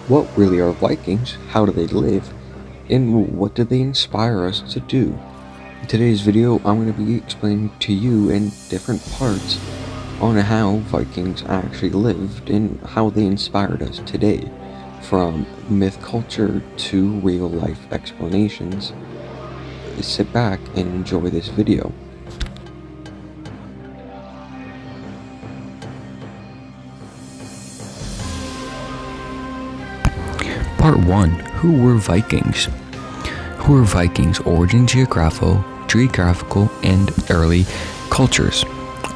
What really are Vikings? How do they live? And what do they inspire us to do? In today's video, I'm going to be explaining to you in different parts on how Vikings actually lived and how they inspired us today, from myth culture to real life explanations. Sit back and enjoy this video. Part 1. Who were Vikings? Who were Vikings? Origin, geographical, and early cultures.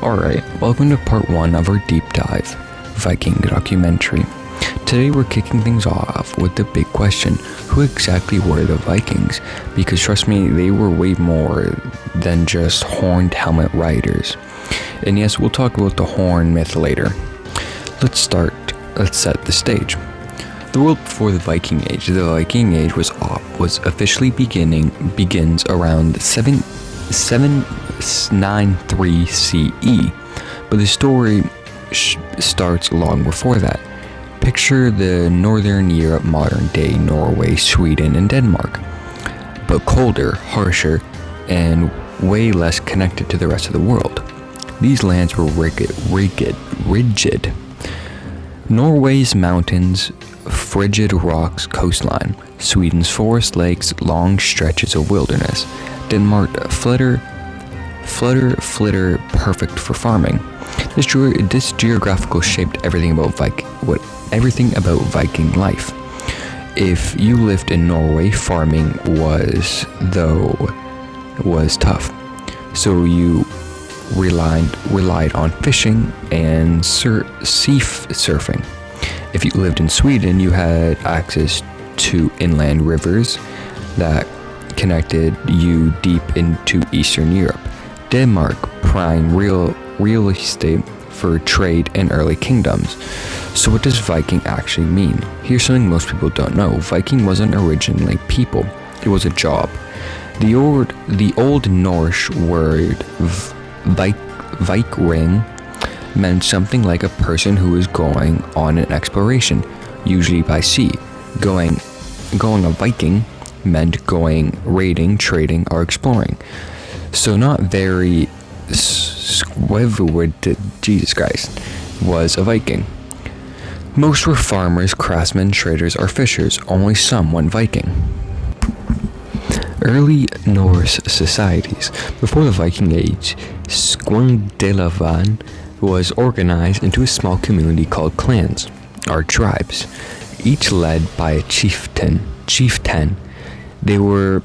Alright, welcome to part 1 of our deep dive Viking documentary. Today we're kicking things off with the big question: who exactly were the Vikings? Because trust me, they were way more than just horned helmet riders. And yes, we'll talk about the horn myth later. Let's set the stage. The world before the Viking Age. The Viking Age was officially begins around 793 CE, but the story starts long before that. Picture the northern Europe, modern day Norway, Sweden, and Denmark, but colder, harsher, and way less connected to the rest of the world. These lands were rigid. Norway's mountains, frigid rocks, coastline. Sweden's forest lakes, long stretches of wilderness. Denmark, flitter, perfect for farming. This geographical shaped everything about Viking life. If you lived in Norway, farming was tough, so you relied on fishing and surfing. If you lived in Sweden, you had access to inland rivers that connected you deep into Eastern Europe. Denmark, prime real estate for trade and early kingdoms. So what does Viking actually mean? Here's something most people don't know. Viking wasn't originally people, it was a job. The old Norse word Vikring meant something like a person who is going on an exploration, usually by sea. Going a Viking meant going raiding, trading, or exploring. So not very Jesus Christ was a Viking. Most were farmers, craftsmen, traders, or fishers. Only some went Viking. Early Norse societies. Before the Viking Age, Skandinavian was organized into a small community called clans, or tribes, each led by a chieftain. There were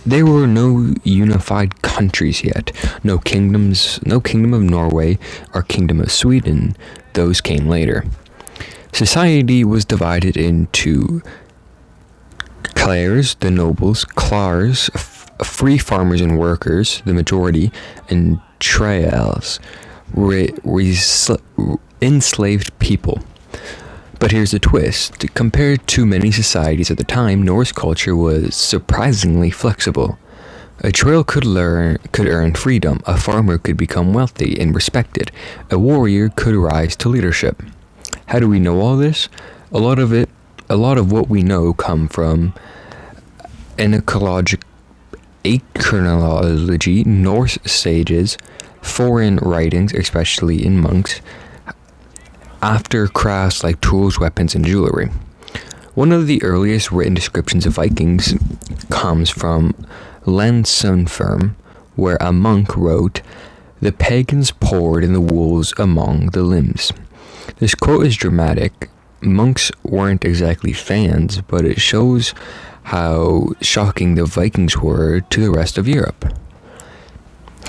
no unified countries yet. No kingdom of Norway or kingdom of Sweden. Those came later. Society was divided into clares, the nobles, clars, free farmers and workers, the majority, and traels, enslaved people. But here's the twist. Compared to many societies at the time, Norse culture was surprisingly flexible. A trail could earn freedom, a farmer could become wealthy and respected, a warrior could rise to leadership. How do we know all this? A lot of what we know come from iconology, Norse sages, foreign writings, especially in monks, after crafts like tools, weapons, and jewelry. One of the earliest written descriptions of Vikings comes from Landsundfirm, where a monk wrote, "The pagans poured in the wolves among the limbs." This quote is dramatic. Monks weren't exactly fans, but it shows how shocking the Vikings were to the rest of Europe.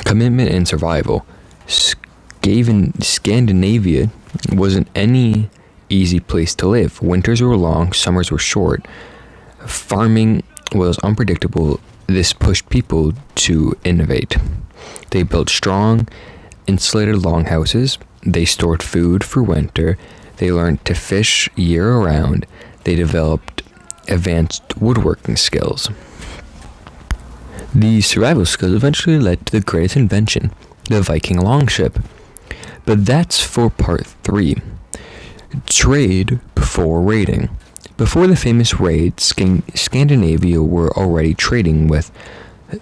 Commitment and survival. Scandinavia wasn't any easy place to live. Winters were long, summers were short. Farming was unpredictable. This pushed people to innovate. They built strong, insulated longhouses. They stored food for winter. They learned to fish year-round. They developed advanced woodworking skills. These survival skills eventually led to the greatest invention, the Viking longship. But that's for part 3. Trade before raiding. Before the famous raid, Scandinavia were already trading with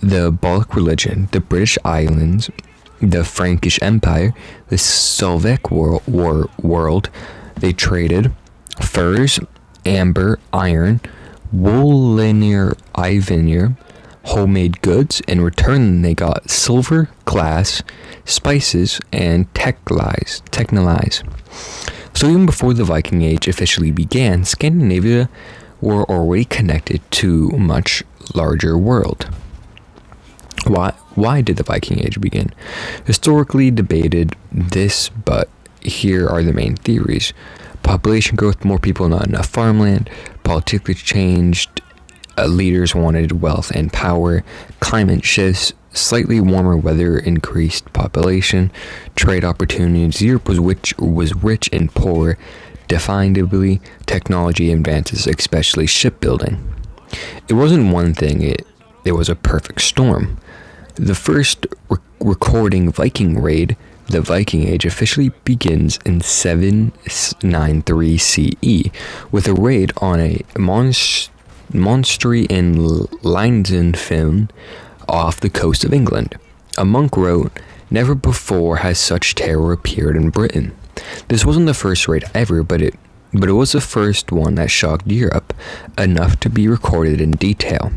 the Baltic religion, the British Islands, the Frankish Empire, the Slavic world. They traded furs, amber, iron, wool, linear, ivory, homemade goods. In return, they got silver, glass, spices, and technolies. So even before the Viking Age officially began, Scandinavia were already connected to a much larger world. Why did the Viking Age begin? Historically debated this, but here are the main theories. Population growth, more people, not enough farmland. Politically changed. Leaders wanted wealth and power. Climate shifts, slightly warmer weather, increased population. Trade opportunities. Europe was rich and poor. Definably, technology advances, especially shipbuilding. It wasn't one thing, it was a perfect storm. The first recording Viking raid, the Viking Age, officially begins in 793 CE with a raid on a monastery in Lindisfarne off the coast of England. A monk wrote, "Never before has such terror appeared in Britain." This wasn't the first raid ever, but it was the first one that shocked Europe enough to be recorded in detail.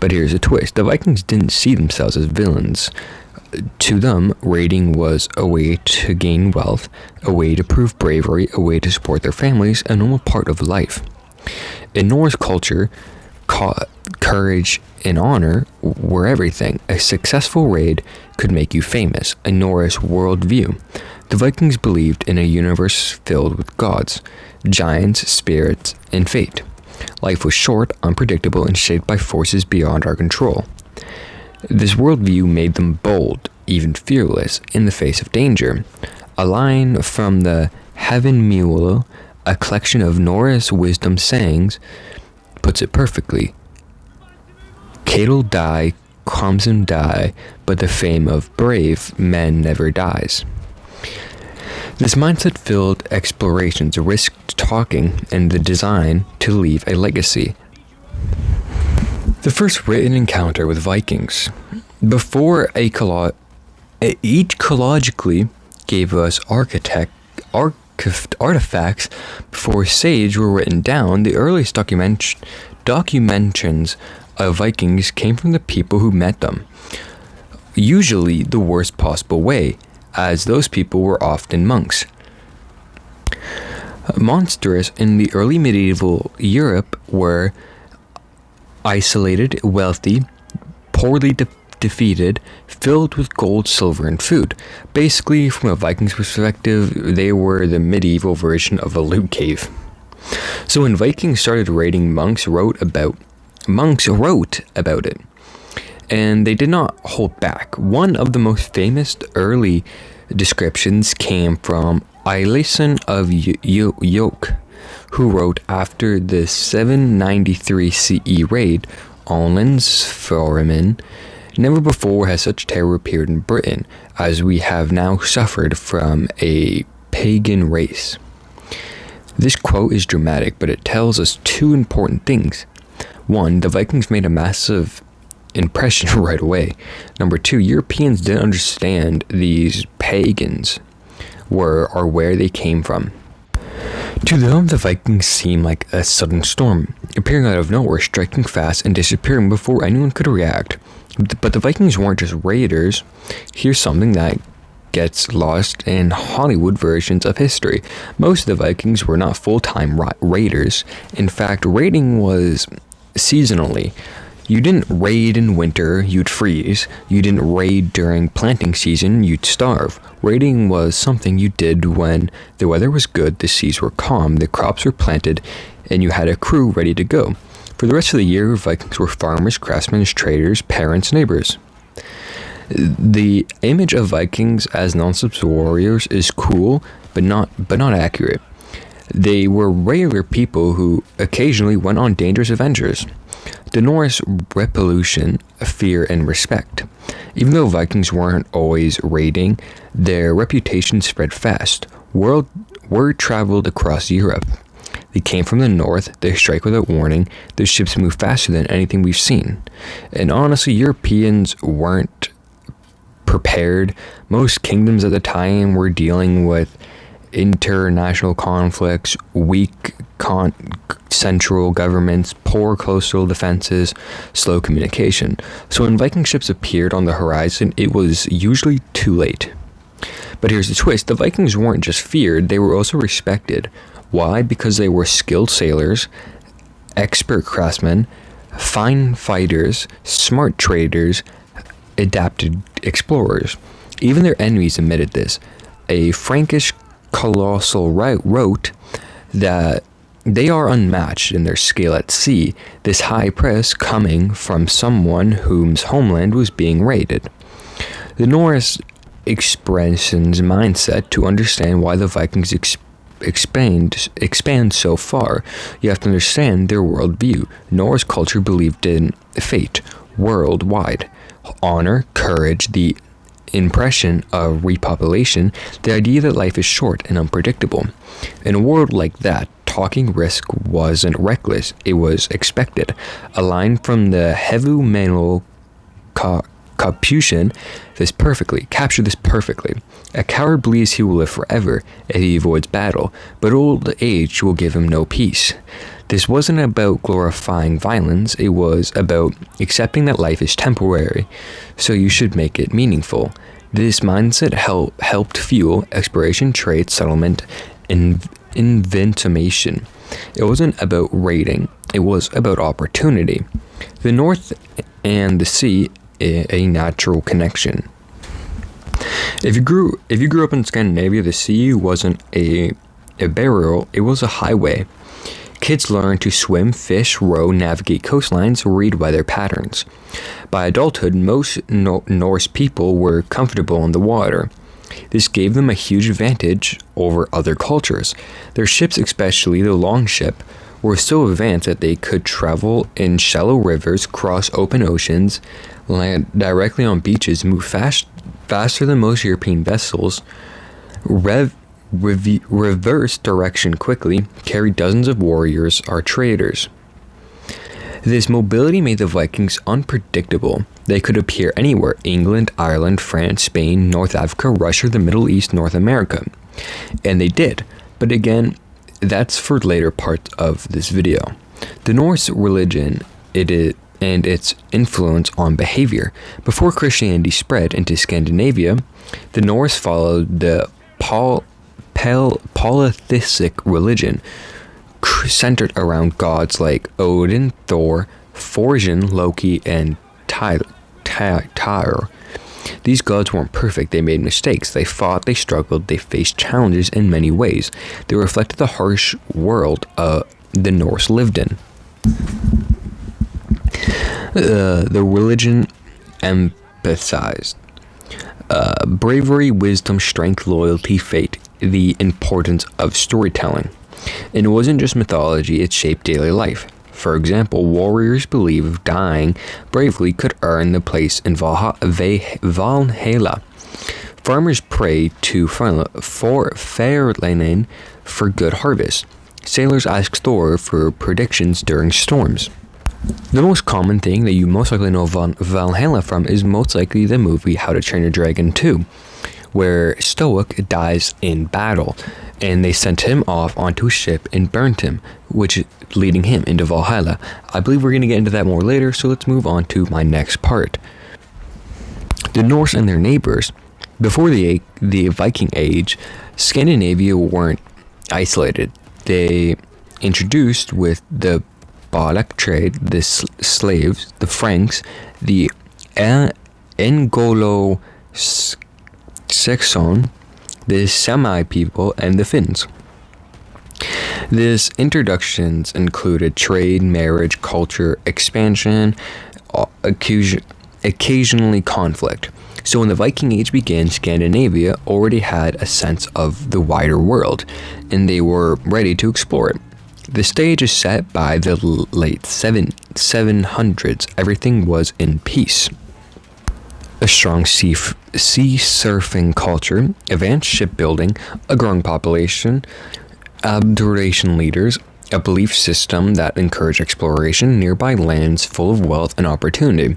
But here's a twist. The Vikings didn't see themselves as villains. To them, raiding was a way to gain wealth, a way to prove bravery, a way to support their families, a normal part of life. In Norse culture, courage and honor were everything. A successful raid could make you famous, a Norse worldview. The Vikings believed in a universe filled with gods, giants, spirits, and fate. Life was short, unpredictable, and shaped by forces beyond our control. This worldview made them bold, even fearless, in the face of danger. A line from the Heaven Mule, a collection of Norse wisdom sayings, puts it perfectly. Cattle die, Crimson die, but the fame of brave men never dies. This mindset filled explorations, risked talking, and the design to leave a legacy. The first written encounter with Vikings. Before each chronologically gave us artifacts before sage were written down, the earliest documentations of Vikings came from the people who met them. Usually the worst possible way, as those people were often monks. Monsters in the early medieval Europe were isolated, wealthy, poorly defeated, filled with gold, silver, and food. Basically, from a Viking's perspective, they were the medieval version of a loot cave. So when Vikings started raiding, monks wrote about it. And they did not hold back. One of the most famous early descriptions came from Eileson of York, who wrote after the 793 CE raid on Lindisfarne, "Never before has such terror appeared in Britain, as we have now suffered from a pagan race." This quote is dramatic, but it tells us two important things. One, the Vikings made a massive impression right away. Number two, Europeans didn't understand these pagans or where they came from. To them, the Vikings seemed like a sudden storm, appearing out of nowhere, striking fast and disappearing before anyone could react. But the Vikings weren't just raiders. Here's something that gets lost in Hollywood versions of history. Most of the Vikings were not full-time raiders. In fact, raiding was seasonally. You didn't raid in winter, you'd freeze. You didn't raid during planting season, you'd starve. Raiding was something you did when the weather was good, the seas were calm, the crops were planted, and you had a crew ready to go. For the rest of the year, Vikings were farmers, craftsmen, traders, parents, neighbors. The image of Vikings as non-subs warriors is cool, but not accurate. They were regular people who occasionally went on dangerous adventures. The Norse repulsion, fear, and respect. Even though Vikings weren't always raiding, their reputation spread fast. Word traveled across Europe. They came from the north, they strike without warning, their ships move faster than anything we've seen. And honestly, Europeans weren't prepared. Most kingdoms at the time were dealing with international conflicts, weak central governments, poor coastal defenses, slow communication. So when Viking ships appeared on the horizon, it was usually too late. But here's the twist: the Vikings weren't just feared, they were also respected. Why? Because they were skilled sailors, expert craftsmen, fine fighters, smart traders, adapted explorers. Even their enemies admitted this. A Frankish colossal wrote that they are unmatched in their skill at sea, this high praise coming from someone whose homeland was being raided. The Norse expressions mindset to understand why the Vikings expand so far. You have to understand their worldview. Norse culture believed in fate worldwide, honor, courage, the impression of repopulation, the idea that life is short and unpredictable. In a world like that, talking risk wasn't reckless, it was expected. A line from the Hevu Manual Capuchin capture this perfectly. A coward believes he will live forever if he avoids battle, but old age will give him no peace. This wasn't about glorifying violence, it was about accepting that life is temporary, so you should make it meaningful. This mindset helped fuel exploration, trade, settlement, and invention. It wasn't about raiding, it was about opportunity. The North and the sea, a natural connection. If you grew up in Scandinavia, the sea wasn't a barrier, it was a highway. Kids learned to swim, fish, row, navigate coastlines, read weather patterns. By adulthood, most Norse people were comfortable on the water. This gave them a huge advantage over other cultures. Their ships, especially the longship, were so advanced that they could travel in shallow rivers, cross open oceans, land directly on beaches, move faster than most European vessels, reverse direction quickly, carry dozens of warriors or traders. This mobility made the Vikings unpredictable. They could appear anywhere: England, Ireland, France, Spain, North Africa, Russia, the Middle East, North America. And they did. But again, that's for later parts of this video. The Norse religion, and its influence on behavior. Before Christianity spread into Scandinavia, the Norse followed the polytheistic religion, centered around gods like Odin, Thor, Fortune, Loki, and Tyr. These gods weren't perfect, they made mistakes, they fought, they struggled, they faced challenges in many ways. They reflected the harsh world the Norse lived in. The religion emphasized bravery, wisdom, strength, loyalty, fate, the importance of storytelling. And it wasn't just mythology, it shaped daily life. For example, warriors believed dying bravely could earn the place in Valhalla. Farmers prayed to Fairlane for good harvest. Sailors asked Thor for predictions during storms. The most common thing that you most likely know Valhalla from is most likely the movie How to Train Your Dragon 2, where Stoic dies in battle, and they sent him off onto a ship and burned him, which leading him into Valhalla. I believe we're going to get into that more later, so let's move on to my next part. The Norse and their neighbors. Before the Viking Age, Scandinavia weren't isolated. They introduced with the Balak trade, the slaves, the Franks, the Anglo-Saxon, the Sami people, and the Finns. These introductions included trade, marriage, culture, expansion, occasionally conflict. So when the Viking Age began, Scandinavia already had a sense of the wider world, and they were ready to explore it. The stage is set by the late 700s. Everything was in peace. A strong sea surfing culture, advanced shipbuilding, a growing population, abjuration leaders, a belief system that encouraged exploration nearby lands full of wealth and opportunity.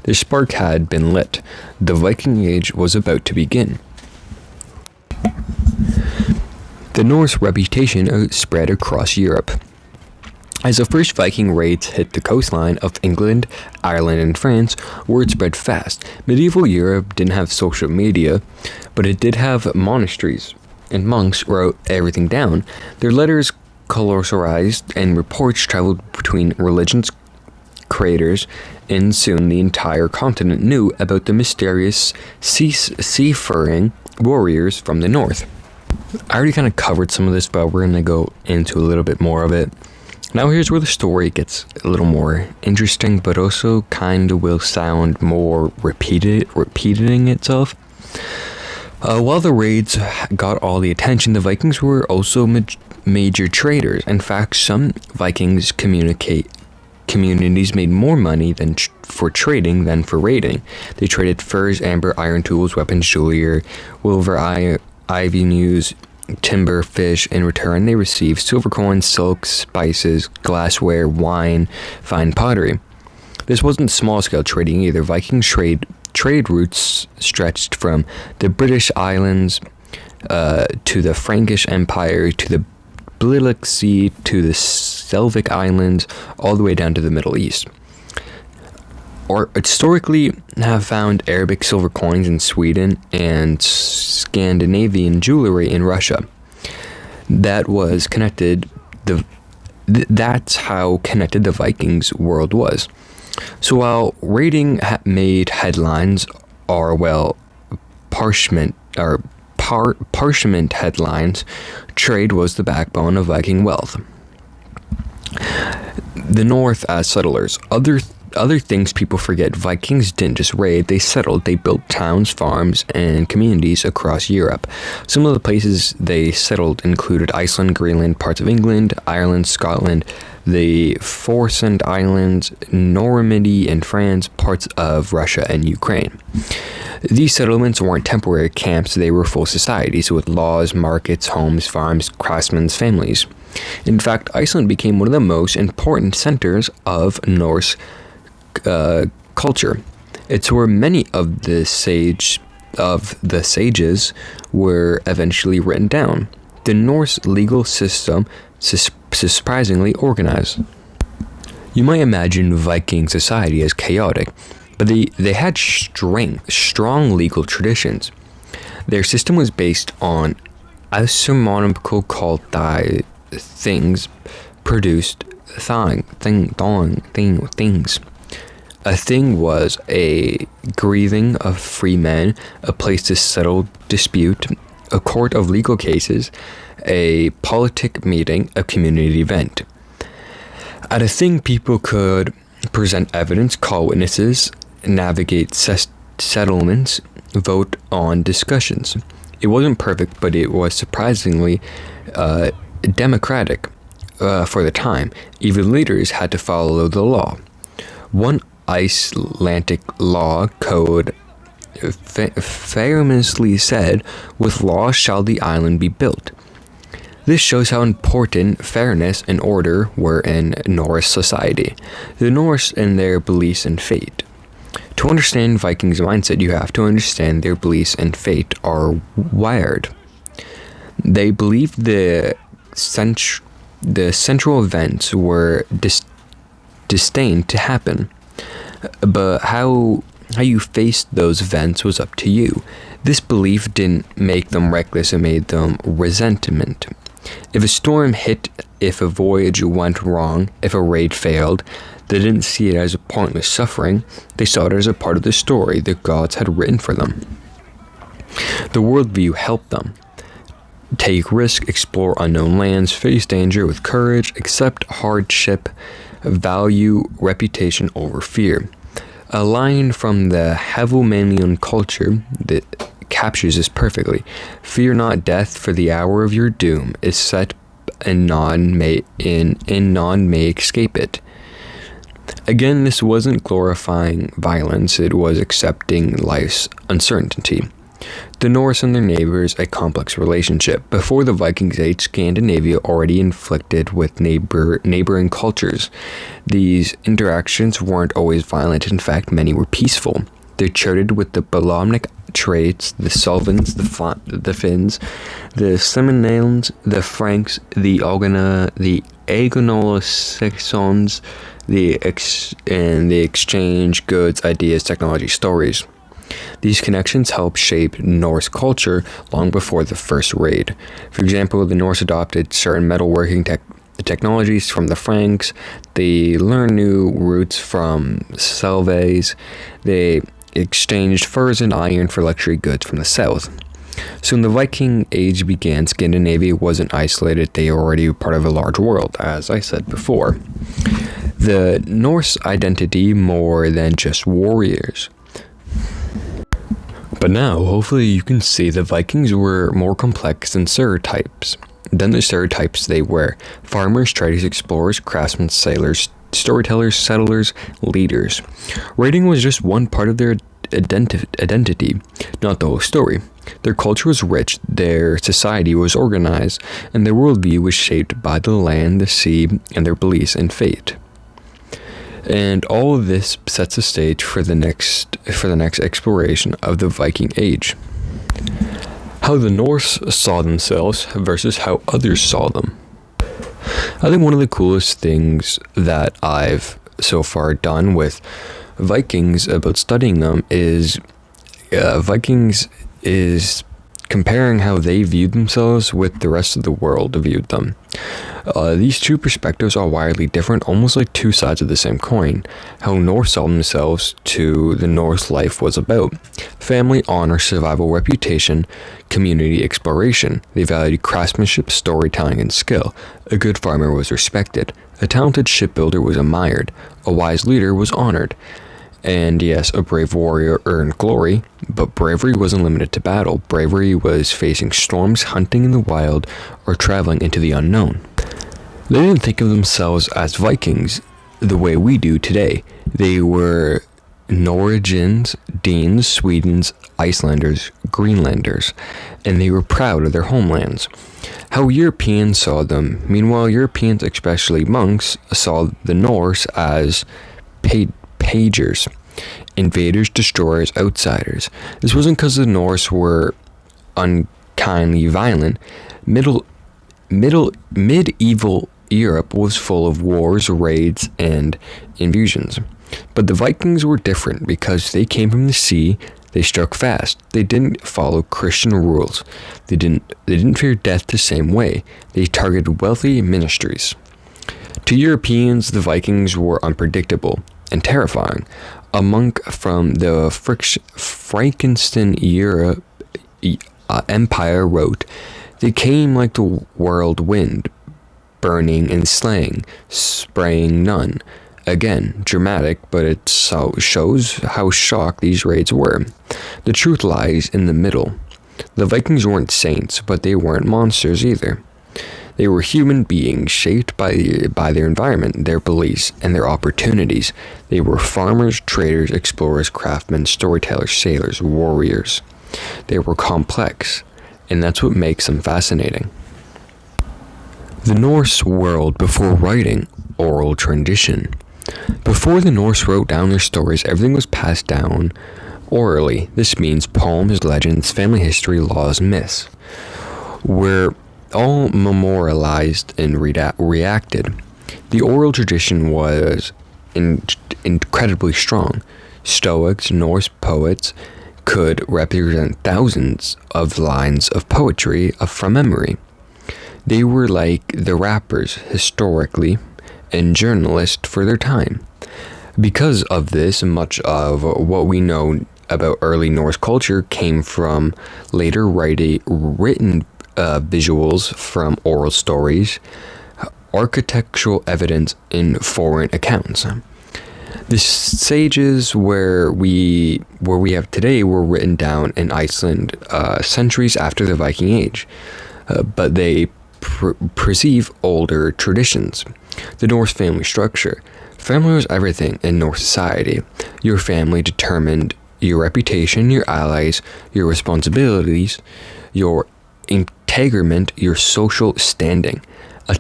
The spark had been lit. The Viking Age was about to begin. The Norse reputation spread across Europe. As the first Viking raids hit the coastline of England, Ireland, and France, word spread fast. Medieval Europe didn't have social media, but it did have monasteries, and monks wrote everything down. Their letters colorized, and reports traveled between religions creators, and soon the entire continent knew about the mysterious seafaring warriors from the north. I already kind of covered some of this, but we're going to go into a little bit more of it. Now here's where the story gets a little more interesting, but also kind of will sound more repeating itself. While the raids got all the attention, the Vikings were also major traders. In fact, some Vikings communities made more money for trading than for raiding. They traded furs, amber, iron tools, weapons, jewelry, silver, ivy news, timber, fish. In return, they received silver coins, silk, spices, glassware, wine, fine pottery. This wasn't small-scale trading either. Vikings trade routes stretched from the British Islands to the Frankish Empire, to the Baltic Sea, to the Slavic Islands, all the way down to the Middle East. Or historically have found Arabic silver coins in Sweden and Scandinavian jewelry in Russia. That was connected. That's how connected the Vikings world was. So while raiding made headlines, parchment headlines, trade was the backbone of Viking wealth. The North as settlers. Other things people forget: Vikings didn't just raid, they settled. They built towns, farms, and communities across Europe. Some of the places they settled included Iceland, Greenland, parts of England, Ireland, Scotland, the Foresand Islands, Normandy in France, parts of Russia, and Ukraine. These settlements weren't temporary camps, they were full societies with laws, markets, homes, farms, craftsmen's families. In fact, Iceland became one of the most important centers of Norse culture. It's where many of the sages were eventually written down. The Norse legal system surprisingly organized. You might imagine Viking society as chaotic, but they had strong legal traditions. Their system was based on astronomical called things produced things. A thing was a grieving of free men, a place to settle dispute, a court of legal cases, a politic meeting, a community event. At a thing, people could present evidence, call witnesses, navigate settlements, vote on discussions. It wasn't perfect, but it was surprisingly democratic for the time. Even leaders had to follow the law. One Icelandic law code famously said, "With law shall the island be built." This shows how important fairness and order were in Norse society. The Norse and their beliefs and fate. To understand Vikings' mindset, you have to understand their beliefs and fate are wired. They believed the central events were destined to happen. But how you faced those events was up to you. This belief didn't make them reckless, it made them resentment. If a storm hit, if a voyage went wrong, if a raid failed, they didn't see it as a pointless suffering, they saw it as a part of the story the gods had written for them. The worldview helped them. Take risk, explore unknown lands, face danger with courage, accept hardship, value reputation over fear. A line from the Havomanian culture that captures this perfectly. Fear not death, for the hour of your doom is set, and none may escape it. Again, this wasn't glorifying violence, it was accepting life's uncertainty. The Norse and their neighbors a complex relationship. Before the Vikings age, Scandinavia already inflicted with neighboring cultures. These interactions weren't always violent. In fact, many were peaceful. They traded with the Balamnic traits, the Slavens, the Finns, the Seminoles, the Franks, the Anglo-Saxons, and they exchange goods, ideas, technology, stories. These connections helped shape Norse culture long before the first raid. For example, the Norse adopted certain metalworking technologies from the Franks. They learned new routes from Selvays. They exchanged furs and iron for luxury goods from the south. So when the Viking Age began, Scandinavia wasn't isolated. They were already part of a large world, as I said before. The Norse identity more than just warriors. But now, hopefully you can see the Vikings were more complex than the stereotypes they were. Farmers, traders, explorers, craftsmen, sailors, storytellers, settlers, leaders. Raiding was just one part of their identity, not the whole story. Their culture was rich, their society was organized, and their worldview was shaped by the land, the sea, and their beliefs in fate. And all of this sets the stage for the next exploration of the Viking Age. How the Norse saw themselves versus how others saw them. I think one of the coolest things that I've so far done with Vikings about studying them is Vikings is comparing how they viewed themselves with the rest of the world viewed them. These two perspectives are wildly different, almost like two sides of the same coin. How Norse saw themselves to the Norse life was about family, honor, survival, reputation, community, exploration. They valued craftsmanship, storytelling, and skill. A good farmer was respected. A talented shipbuilder was admired. A wise leader was honored. And yes, a brave warrior earned glory, but bravery wasn't limited to battle. Bravery was facing storms, hunting in the wild, or traveling into the unknown. They didn't think of themselves as Vikings the way we do today. They were Norwegians, Danes, Swedes, Icelanders, Greenlanders, and they were proud of their homelands. How Europeans saw them. Meanwhile, Europeans, especially monks, saw the Norse as pagers, invaders, destroyers, outsiders. This wasn't because the Norse were unkindly violent. Medieval Europe was full of wars, raids, and invasions. But the Vikings were different because they came from the sea. They struck fast. They didn't follow Christian rules. They didn't fear death the same way. They targeted wealthy ministries. To Europeans, the Vikings were unpredictable and terrifying. A monk from the Frankenstein Empire wrote, "They came like the whirlwind, burning and slaying, spraying none." Again, dramatic, but it shows how shocked these raids were. The truth lies in the middle. The Vikings weren't saints, but they weren't monsters either. They were human beings shaped by their environment, their beliefs, and their opportunities. They were farmers, traders, explorers, craftsmen, storytellers, sailors, warriors. They were complex, and that's what makes them fascinating. The Norse world before writing, oral tradition. Before the Norse wrote down their stories, everything was passed down orally. This means poems, legends, family history, laws, myths were all memorialized and reacted. The oral tradition was incredibly strong. Stoics, Norse poets, could represent thousands of lines of poetry from memory. They were like the rappers historically and journalists for their time. Because of this, much of what we know about early Norse culture came from later written visuals from oral stories, architectural evidence in foreign accounts. The sages where we have today were written down in Iceland centuries after the Viking Age, but they perceive older traditions. The Norse family structure. Family was everything in Norse society. Your family determined your reputation, your allies, your responsibilities, your integrament, your social standing. A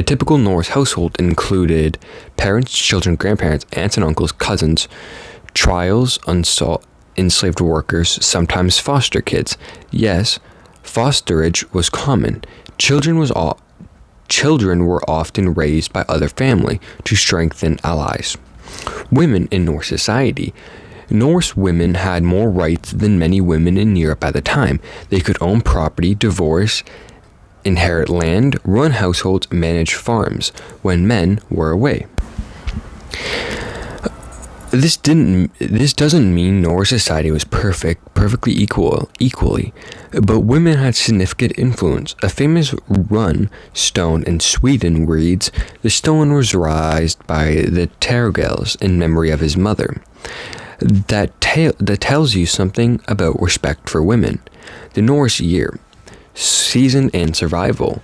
typical Norse household included parents, children, grandparents, aunts and uncles, cousins, trials, enslaved workers, sometimes foster kids. Yes, fosterage was common. Children were often raised by other family to strengthen allies. Women in Norse society. Norse women had more rights than many women in Europe at the time. They could own property, divorce, inherit land, run households, manage farms when men were away. This doesn't mean Norse society was perfectly equally, but women had significant influence. A famous stone in Sweden reads, "The stone was raised by the Tergels in memory of his mother." That tells you something about respect for women. The Norse year, season and survival.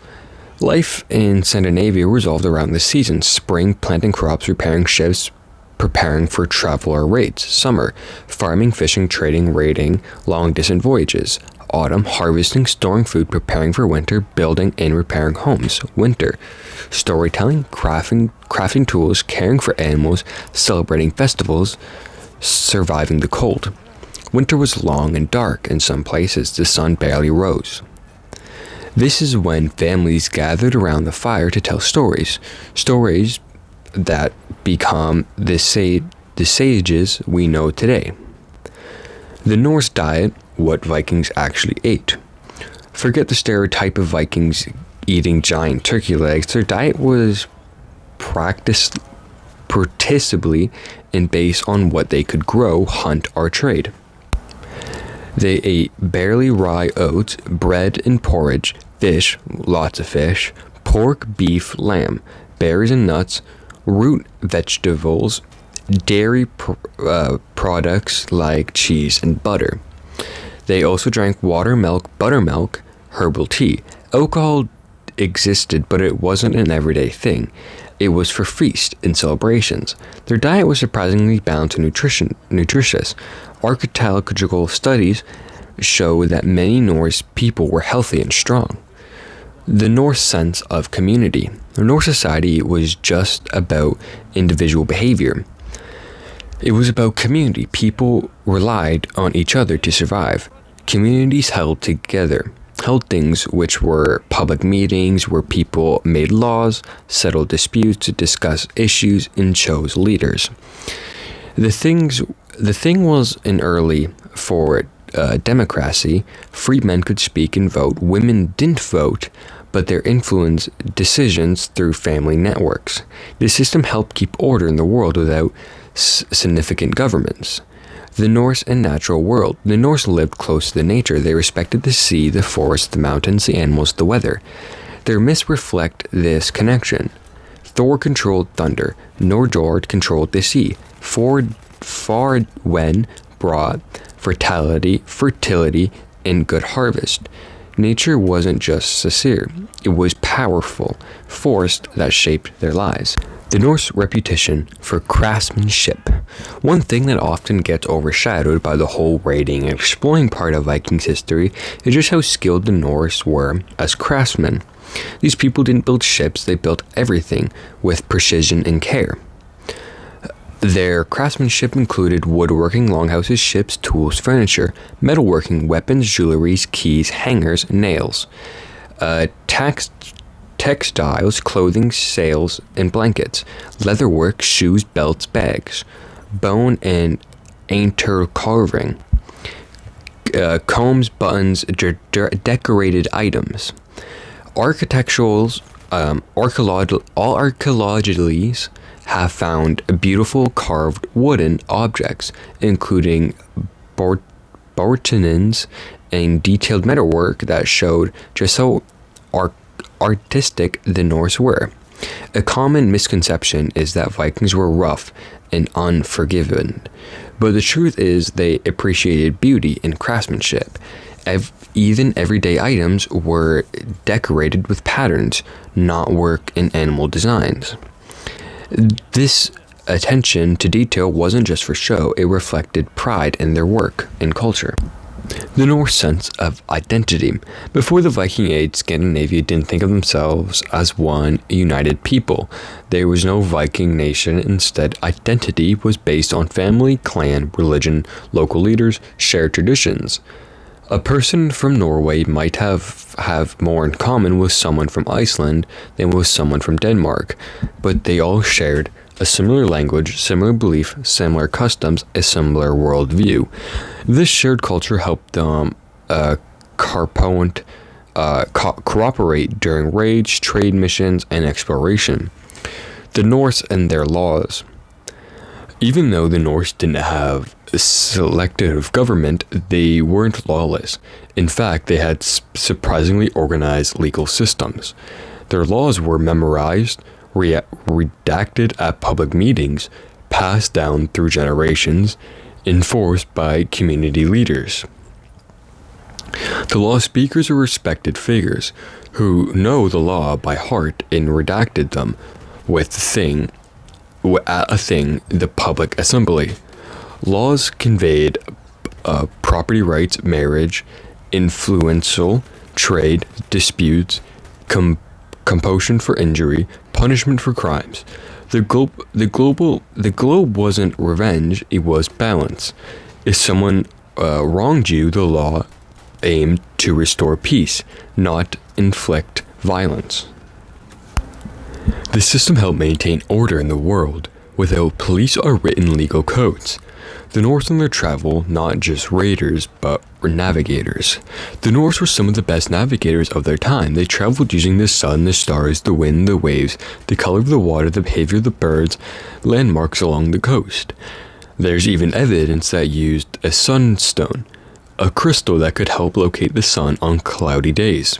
Life in Scandinavia revolved around the seasons: spring, planting crops, repairing ships, preparing for traveler raids; summer, farming, fishing, trading, raiding, long-distance voyages; autumn, harvesting, storing food, preparing for winter, building and repairing homes; winter, storytelling, crafting tools, caring for animals, celebrating festivals, surviving the cold. Winter was long and dark. In some places, the sun barely rose. This is when families gathered around the fire to tell stories that become the sages we know today. The Norse diet, what Vikings actually ate. Forget the stereotype of Vikings eating giant turkey legs. Their diet was principally and based on what they could grow, hunt, or trade. They ate barley, rye, oats, bread and porridge, fish, lots of fish, pork, beef, lamb, berries and nuts, root vegetables, dairy products like cheese and butter. They also drank water, milk, buttermilk, herbal tea. Alcohol existed, but it wasn't an everyday thing. It was for feasts and celebrations. Their diet was surprisingly balanced and nutritious. Archaeological studies show that many Norse people were healthy and strong. The Norse sense of community. The Norse society was just about individual behavior. It was about community. People relied on each other to survive. Communities held things which were public meetings where people made laws, settled disputes, discussed issues, and chose leaders. The thing was an early for democracy. Free men could speak and vote. Women didn't vote, but their influenced decisions through family networks. The system helped keep order in the world without significant governments. The Norse and natural world. The Norse lived close to the nature. They respected the sea, the forest, the mountains, the animals, the weather. Their myths reflect this connection. Thor controlled thunder. Njord controlled the sea. Farwen brought fertility, and good harvest. Nature wasn't just sincere, it was powerful force that shaped their lives. The Norse reputation for craftsmanship. One thing that often gets overshadowed by the whole raiding and exploring part of Vikings history is just how skilled the Norse were as craftsmen. These people didn't build ships, they built everything with precision and care. Their craftsmanship included woodworking, longhouses, ships, tools, furniture, metalworking, weapons, jewelries, keys, hangers, nails, textiles, clothing, sails, and blankets, leatherwork, shoes, belts, bags, bone and anter carving, combs, buttons, decorated items. Architecturals, archaeologists have found beautiful carved wooden objects, including bartendings and detailed metalwork that showed just how artistic the Norse were. A common misconception is that Vikings were rough and unforgiving, but the truth is they appreciated beauty and craftsmanship. Even everyday items were decorated with patterns, not work and animal designs. This attention to detail wasn't just for show, it reflected pride in their work and culture. The Norse sense of identity. Before the Viking Age, Scandinavia didn't think of themselves as one united people. There was no Viking nation. Instead, identity was based on family, clan, religion, local leaders, shared traditions. A person from Norway might have more in common with someone from Iceland than with someone from Denmark, but they all shared a similar language, similar belief, similar customs, a similar worldview. This shared culture helped them cooperate during raids, trade missions, and exploration. The Norse and their laws. Even though the Norse didn't have a selective government, they weren't lawless. In fact, they had surprisingly organized legal systems. Their laws were memorized, redacted at public meetings, passed down through generations, enforced by community leaders. The law speakers are respected figures who know the law by heart and redacted them at the public assembly. Laws conveyed property rights, marriage, influential trade, disputes, compulsion for injury, punishment for crimes. The globe wasn't revenge, it was balance. If someone wronged you, the law aimed to restore peace, not inflict violence. The system helped maintain order in the world without police or written legal codes. The Norse in their travel, not just raiders, but were navigators. The Norse were some of the best navigators of their time. They traveled using the sun, the stars, the wind, the waves, the color of the water, the behavior of the birds, landmarks along the coast. There's even evidence that used a sunstone, a crystal that could help locate the sun on cloudy days.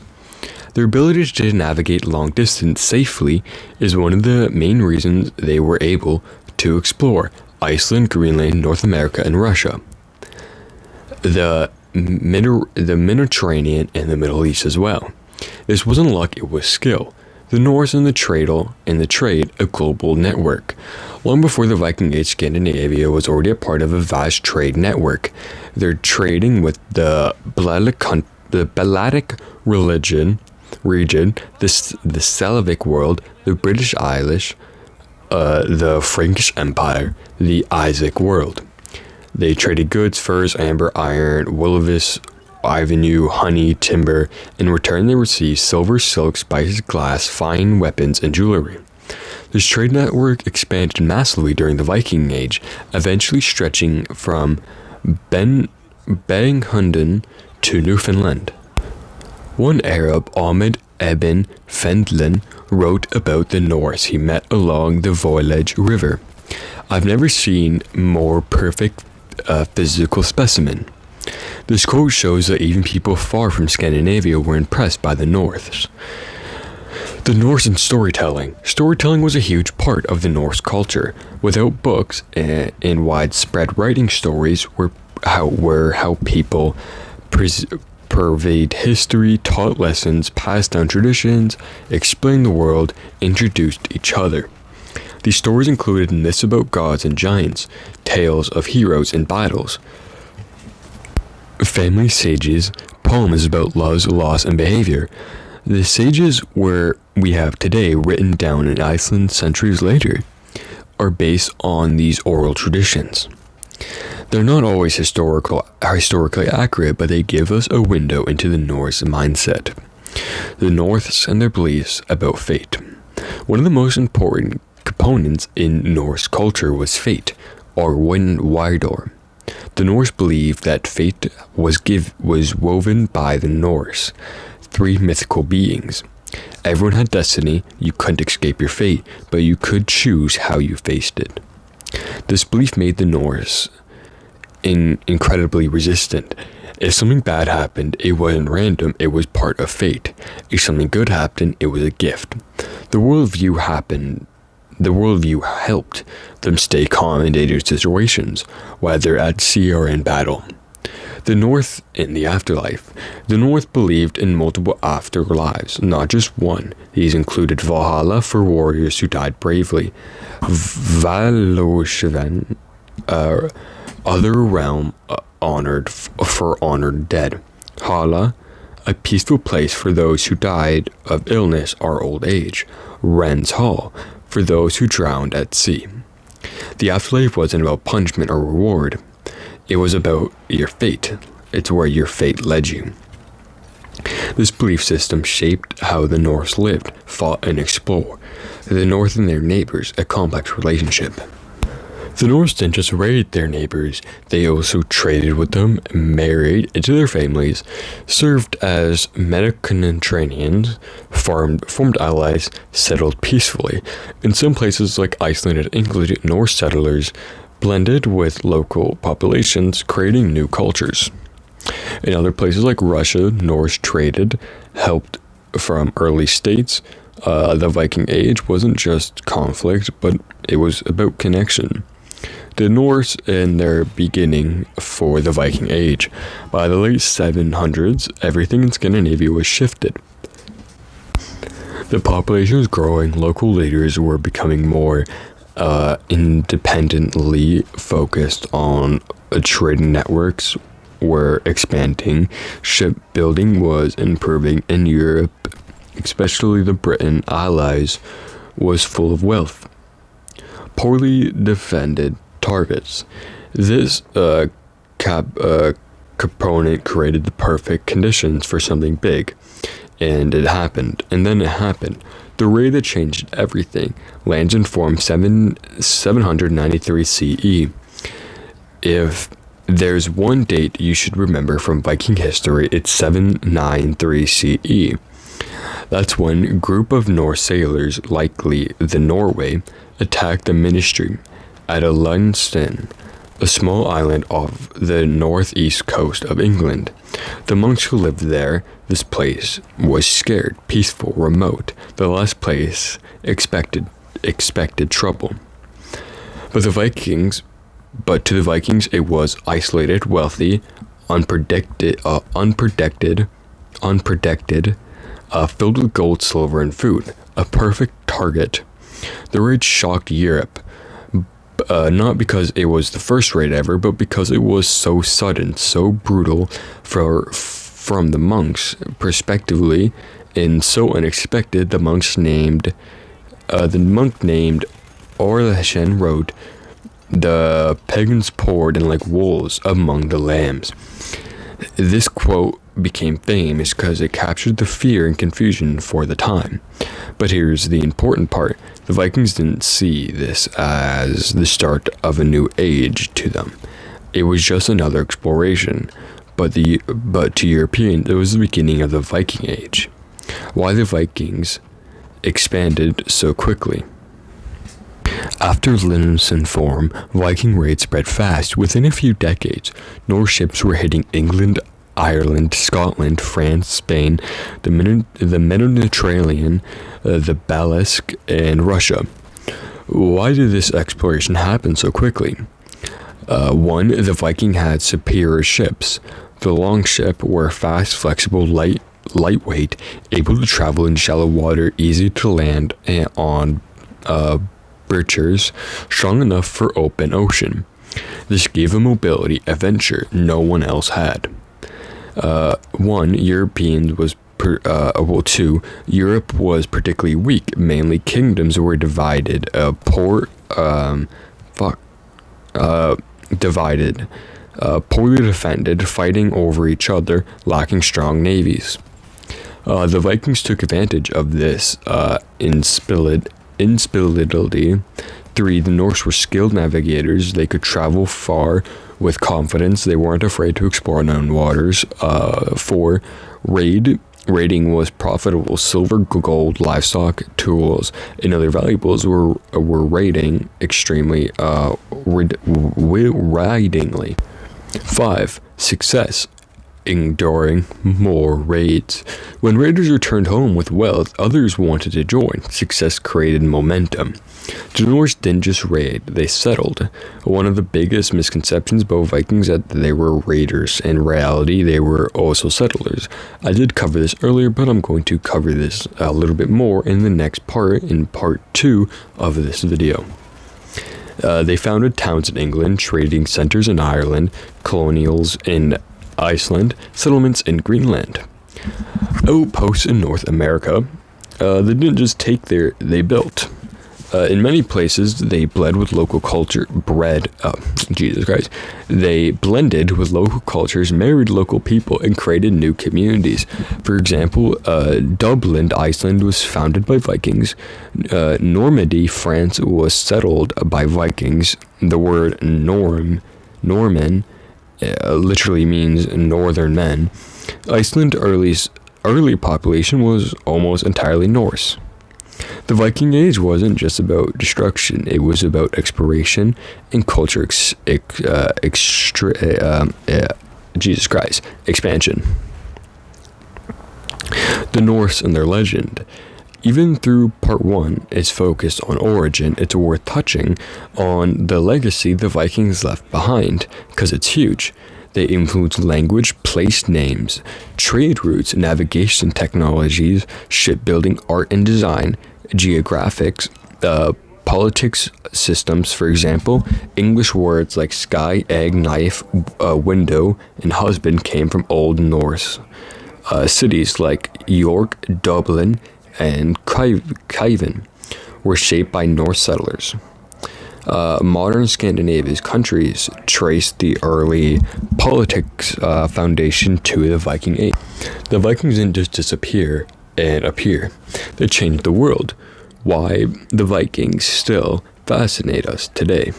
Their ability to navigate long distance safely is one of the main reasons they were able to explore Iceland, Greenland, North America, and Russia, the Mediterranean, and the Middle East as well. This wasn't luck, it was skill. The Norse and the trade, a global network. Long before the Viking Age, Scandinavia was already a part of a vast trade network. They're trading with the Baltic region, the Slavic world, the British Isles, the Frankish Empire, the Isaac world. They traded goods, furs, amber, iron, Willivis, Ivanhoe, honey, timber. In return, they received silver, silk, spices, glass, fine weapons, and jewelry. This trade network expanded massively during the Viking Age, eventually stretching from Bedinghunden to Newfoundland. One Arab, Ahmed ibn Fendlin, wrote about the Norse he met along the Voyage River. "I've never seen more perfect physical specimen." This quote shows that even people far from Scandinavia were impressed by the Norse. The Norse and storytelling. Storytelling was a huge part of the Norse culture. Without books and widespread writing, stories were how people purveyed history, taught lessons, passed down traditions, explained the world, introduced each other. These stories included myths about gods and giants, tales of heroes and battles, family sages, poems about love, loss, and behavior. The sages we have today, written down in Iceland centuries later, are based on these oral traditions. They're not always historically accurate, but they give us a window into the Norse mindset. The Norse and their beliefs about fate. One of the most important components in Norse culture was fate, or Windwardor. The Norse believed that fate was woven by the Norse, three mythical beings. Everyone had destiny, you couldn't escape your fate, but you could choose how you faced it. This belief made the Norse incredibly resistant. If something bad happened, it wasn't random, it was part of fate. If something good happened, it was a gift. The worldview helped them stay calm in dangerous situations, whether at sea or in battle. The North in the afterlife. The North believed in multiple afterlives, not just one. These included Valhalla for warriors who died bravely, Valoshivan, other realm honored for honored dead, Hala, a peaceful place for those who died of illness or old age, Ren's Hall, for those who drowned at sea. The afterlife wasn't about punishment or reward. It was about your fate. It's where your fate led you. This belief system shaped how the Norse lived, fought, and explored. The North and their neighbors, a complex relationship. The Norse didn't just raid their neighbors, they also traded with them, married into their families, served as Mediterraneans, formed allies, settled peacefully. In some places like Iceland and England, Norse settlers blended with local populations, creating new cultures. In other places like Russia, Norse traded, helped from early states. The Viking Age wasn't just conflict, but it was about connection. The Norse in their beginning for the Viking Age. By the late 700s, everything in Scandinavia was shifted. The population was growing, local leaders were becoming more independently focused on trading networks were expanding, shipbuilding was improving, and Europe, especially the Britain allies, was full of wealth. Poorly defended targets. This component created the perfect conditions for something big, and it happened. And then it happened. The raid that changed everything. Lands informed 793 CE. If there's one date you should remember from Viking history, it's 793 CE. That's when a group of Norse sailors, likely the Norway, attacked the ministry at Lundsten, a small island off the northeast coast of England. The monks who lived there, this place was scared, peaceful, remote. The last place expected trouble. But to the Vikings, it was isolated, wealthy, unprotected, filled with gold, silver, and food. A perfect target. The raid shocked Europe, not because it was the first raid ever, but because it was so sudden, so brutal from the monks' perspectively, and so unexpected. The monk named Orleshen wrote, "The pagans poured in like wolves among the lambs." This quote became famous because it captured the fear and confusion for the time. But here's the important part. The Vikings didn't see this as the start of a new age to them. It was just another exploration. But to Europeans, it was the beginning of the Viking Age. Why the Vikings expanded so quickly. After Linson form, Viking raids spread fast. Within a few decades, Norse ships were hitting England, Ireland, Scotland, France, Spain, the Mediterranean, the Baltic, and Russia. Why did this exploration happen so quickly? One, the Viking had superior ships. The longship were fast, flexible, lightweight, able to travel in shallow water, easy to land on bridges, strong enough for open ocean. This gave a mobility adventure no one else had. Two, Europe was particularly weak. Mainly kingdoms were divided. Poorly defended, fighting over each other, lacking strong navies. The Vikings took advantage of this instability. 3. The Norse were skilled navigators. They could travel far with confidence. They weren't afraid to explore unknown waters. 4. Raiding was profitable. Silver, gold, livestock, tools, and other valuables were raiding extremely ridingly. 5. Success. enduring more raids. When raiders returned home with wealth, others wanted to join. Success created momentum. The Norse didn't just raid, they settled. One of the biggest misconceptions about Vikings is that they were raiders. In reality, they were also settlers. I did cover this earlier, but I'm going to cover this a little bit more in the next part, in part 2 of this video. They founded towns in England, trading centers in Ireland, colonials in Iceland, settlements in Greenland, outposts in North America. They didn't just take they built. In many places, they bled with local culture, They blended with local cultures, married local people, and created new communities. For example, Dublin, Iceland was founded by Vikings. Normandy, France was settled by Vikings. The word Norman, literally means northern men. Iceland's early population was almost entirely Norse. The Viking Age wasn't just about destruction, it was about exploration and culture expansion. The Norse and their legend. Even through part 1 is focused on origin, it's worth touching on the legacy the Vikings left behind, because it's huge. They influence language, place names, trade routes, navigation technologies, shipbuilding, art and design, geographics, politics systems. For example, English words like sky, egg, knife, window, and husband came from Old Norse. Cities like York, Dublin, and Kievan were shaped by Norse settlers. Modern Scandinavian countries trace the early politics foundation to the Viking Age. The Vikings didn't just disappear and appear. They changed the world. Why the Vikings still fascinate us today.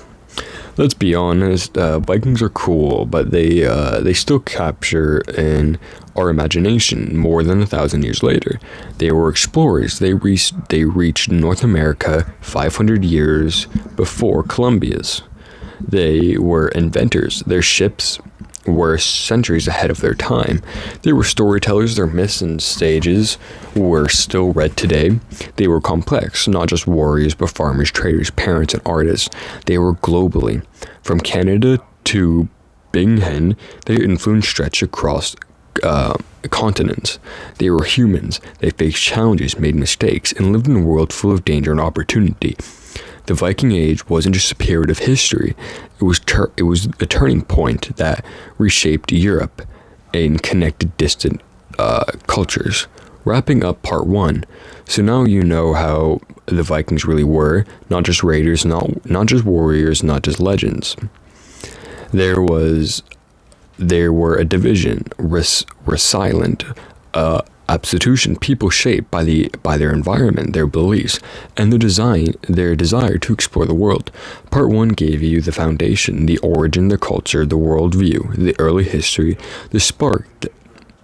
Let's be honest, Vikings are cool, but they still capture in our imagination more than 1,000 years later. They were explorers. They reached North America 500 years before Columbus. They were inventors. Their ships were centuries ahead of their time. They were storytellers. Their myths and stages were still read today. They were complex, not just warriors, but farmers, traders, parents, and artists. They were globally. From Canada to Binghamton, their influence stretched across continents. They were humans. They faced challenges, made mistakes, and lived in a world full of danger and opportunity. The Viking Age wasn't just a period of history, it was a turning point that reshaped Europe and connected distant cultures. Wrapping up part 1, so now you know how the Vikings really were, not just raiders, not just warriors, not just legends. There were a division, resilient, substitution, people shaped by their environment, their beliefs, and their desire to explore the world. Part 1 gave you the foundation, the origin, the culture, the worldview, the early history, the spark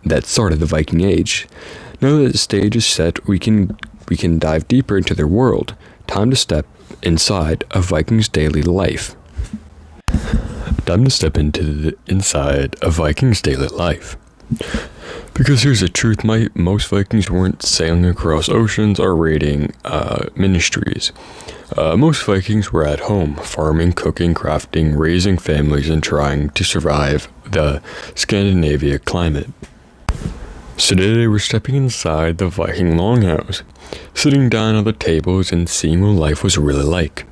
that started the Viking Age. Now that the stage is set, we can dive deeper into their world. Time to step inside a Viking's daily life. Time to step into the inside of Vikings' daily life. Because here's the truth, most Vikings weren't sailing across oceans or raiding ministries. Most Vikings were at home, farming, cooking, crafting, raising families, and trying to survive the Scandinavia climate. So today we're stepping inside the Viking longhouse, sitting down at the tables and seeing what life was really like.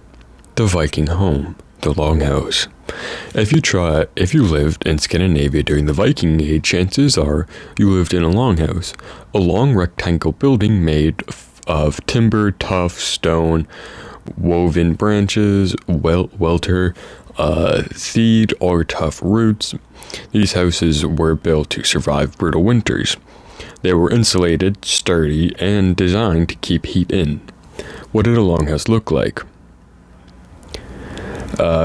The Viking home, the longhouse. If you lived in Scandinavia during the Viking Age, chances are you lived in a longhouse, a long rectangle building made of timber, tough stone, woven branches, welter, theed or tough roots. These houses were built to survive brutal winters. They were insulated, sturdy, and designed to keep heat in. What did a longhouse look like?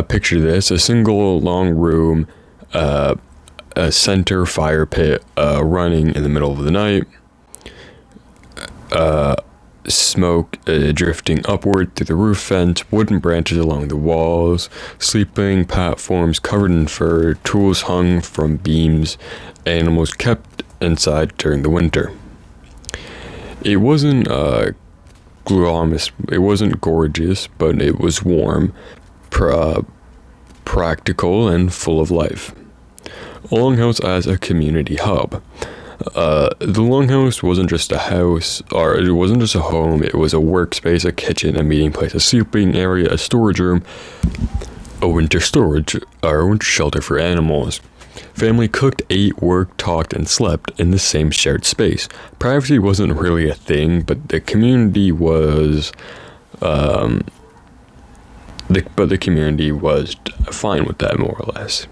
Picture this, a single long room, a center fire pit running in the middle of the night, smoke drifting upward through the roof vents, wooden branches along the walls, sleeping platforms covered in fur, tools hung from beams, animals kept inside during the winter. It wasn't glamorous, it wasn't gorgeous, but it was warm, practical, and full of life. A longhouse as a community hub. The longhouse wasn't just a house, or it wasn't just a home, it was a workspace, a kitchen, a meeting place, a sleeping area, a storage room, a winter storage, or a winter shelter for animals. Family cooked, ate, worked, talked, and slept in the same shared space. Privacy wasn't really a thing, but the community was, the community was fine with that, more or less.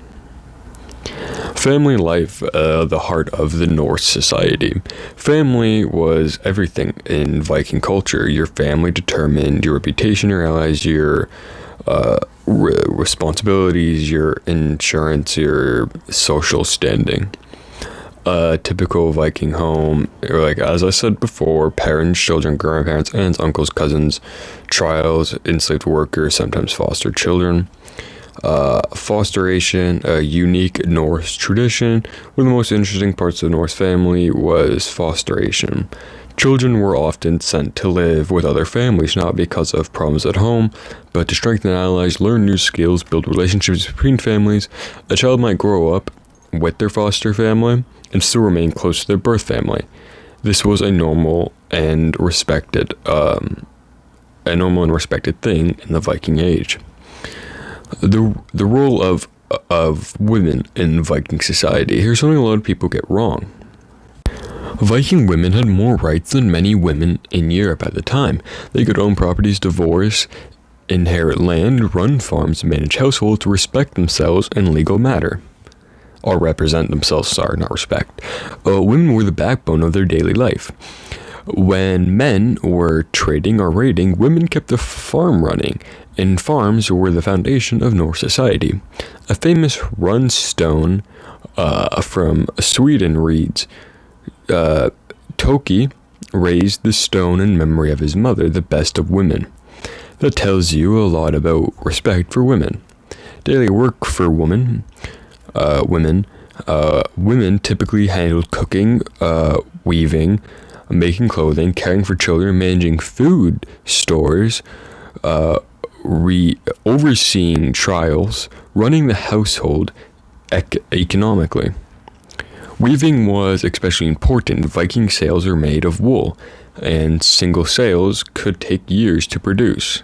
Family life, the heart of the Norse society. Family was everything in Viking culture. Your family determined your reputation, your allies, your responsibilities, your insurance, your social standing. A typical Viking home, like as I said before, parents, children, grandparents, aunts, uncles, cousins, trials, enslaved workers, sometimes foster children. Fosteration, a unique Norse tradition. One of the most interesting parts of the Norse family was fosteration. Children were often sent to live with other families, not because of problems at home, but to strengthen allies, learn new skills, build relationships between families. A child might grow up with their foster family and still remain close to their birth family. This was a normal and respected thing in the Viking Age. The role of women in Viking society. Here's something a lot of people get wrong. Viking women had more rights than many women in Europe at the time. They could own properties, divorce, inherit land, run farms, manage households, respect themselves in legal matter. Or represent themselves, sorry, not respect. Women were the backbone of their daily life. When men were trading or raiding, women kept the farm running, and farms were the foundation of Norse society. A famous rune stone from Sweden reads, Toki raised the stone in memory of his mother, the best of women. That tells you a lot about respect for women. Daily work for women typically handled cooking, weaving, making clothing, caring for children, managing food stores, overseeing trials, running the household economically. Weaving was especially important. Viking sails are made of wool, and single sails could take years to produce.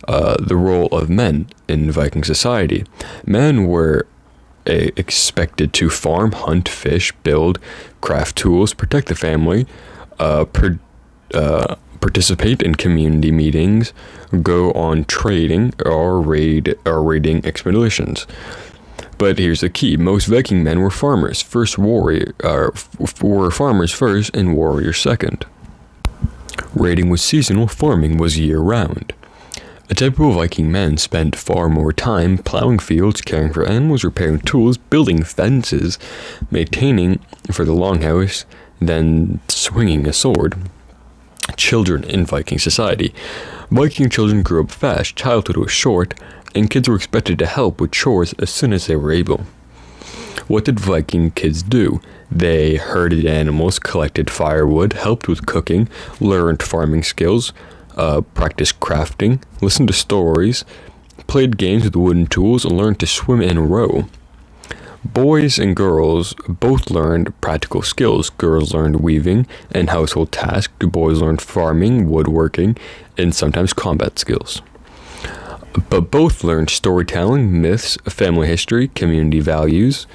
The role of men in Viking society. Men were expected to farm, hunt, fish, build, craft tools, protect the family, participate in community meetings, go on trading or raiding expeditions. But here's the key: most Viking men were farmers. Were farmers first and warriors second. Raiding was seasonal, farming was year-round. A typical Viking man spent far more time plowing fields, caring for animals, repairing tools, building fences, maintaining for the longhouse, than swinging a sword. Children in Viking society. Viking children grew up fast, childhood was short, and kids were expected to help with chores as soon as they were able. What did Viking kids do? They herded animals, collected firewood, helped with cooking, learned farming skills, practiced crafting, listened to stories, played games with wooden tools, and learned to swim and row. Boys and girls both learned practical skills. Girls learned weaving and household tasks. Boys learned farming, woodworking, and sometimes combat skills. But both learned storytelling, myths, family history, community values.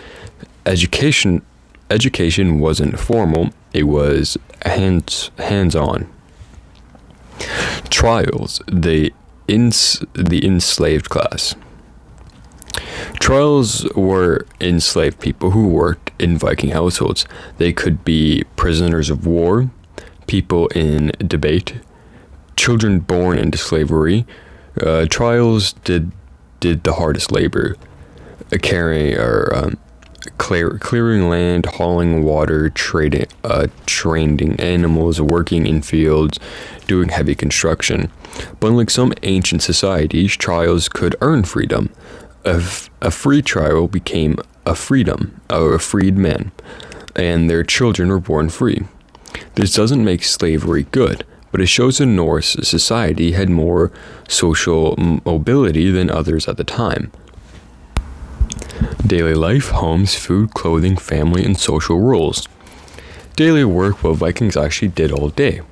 Education wasn't formal, it was hands-on. Trials, the enslaved class. Trials were enslaved people who worked in Viking households. They could be prisoners of war, people in debate, children born into slavery. Trials did the hardest labor, clearing land, hauling water, training animals, working in fields, doing heavy construction. But unlike some ancient societies, trials could earn freedom. A free trial became a freedom, or a freed man, and their children were born free. This doesn't make slavery good, but it shows the Norse society had more social mobility than others at the time. Daily life, homes, food, clothing, family, and social roles. Daily work what Vikings actually did all day.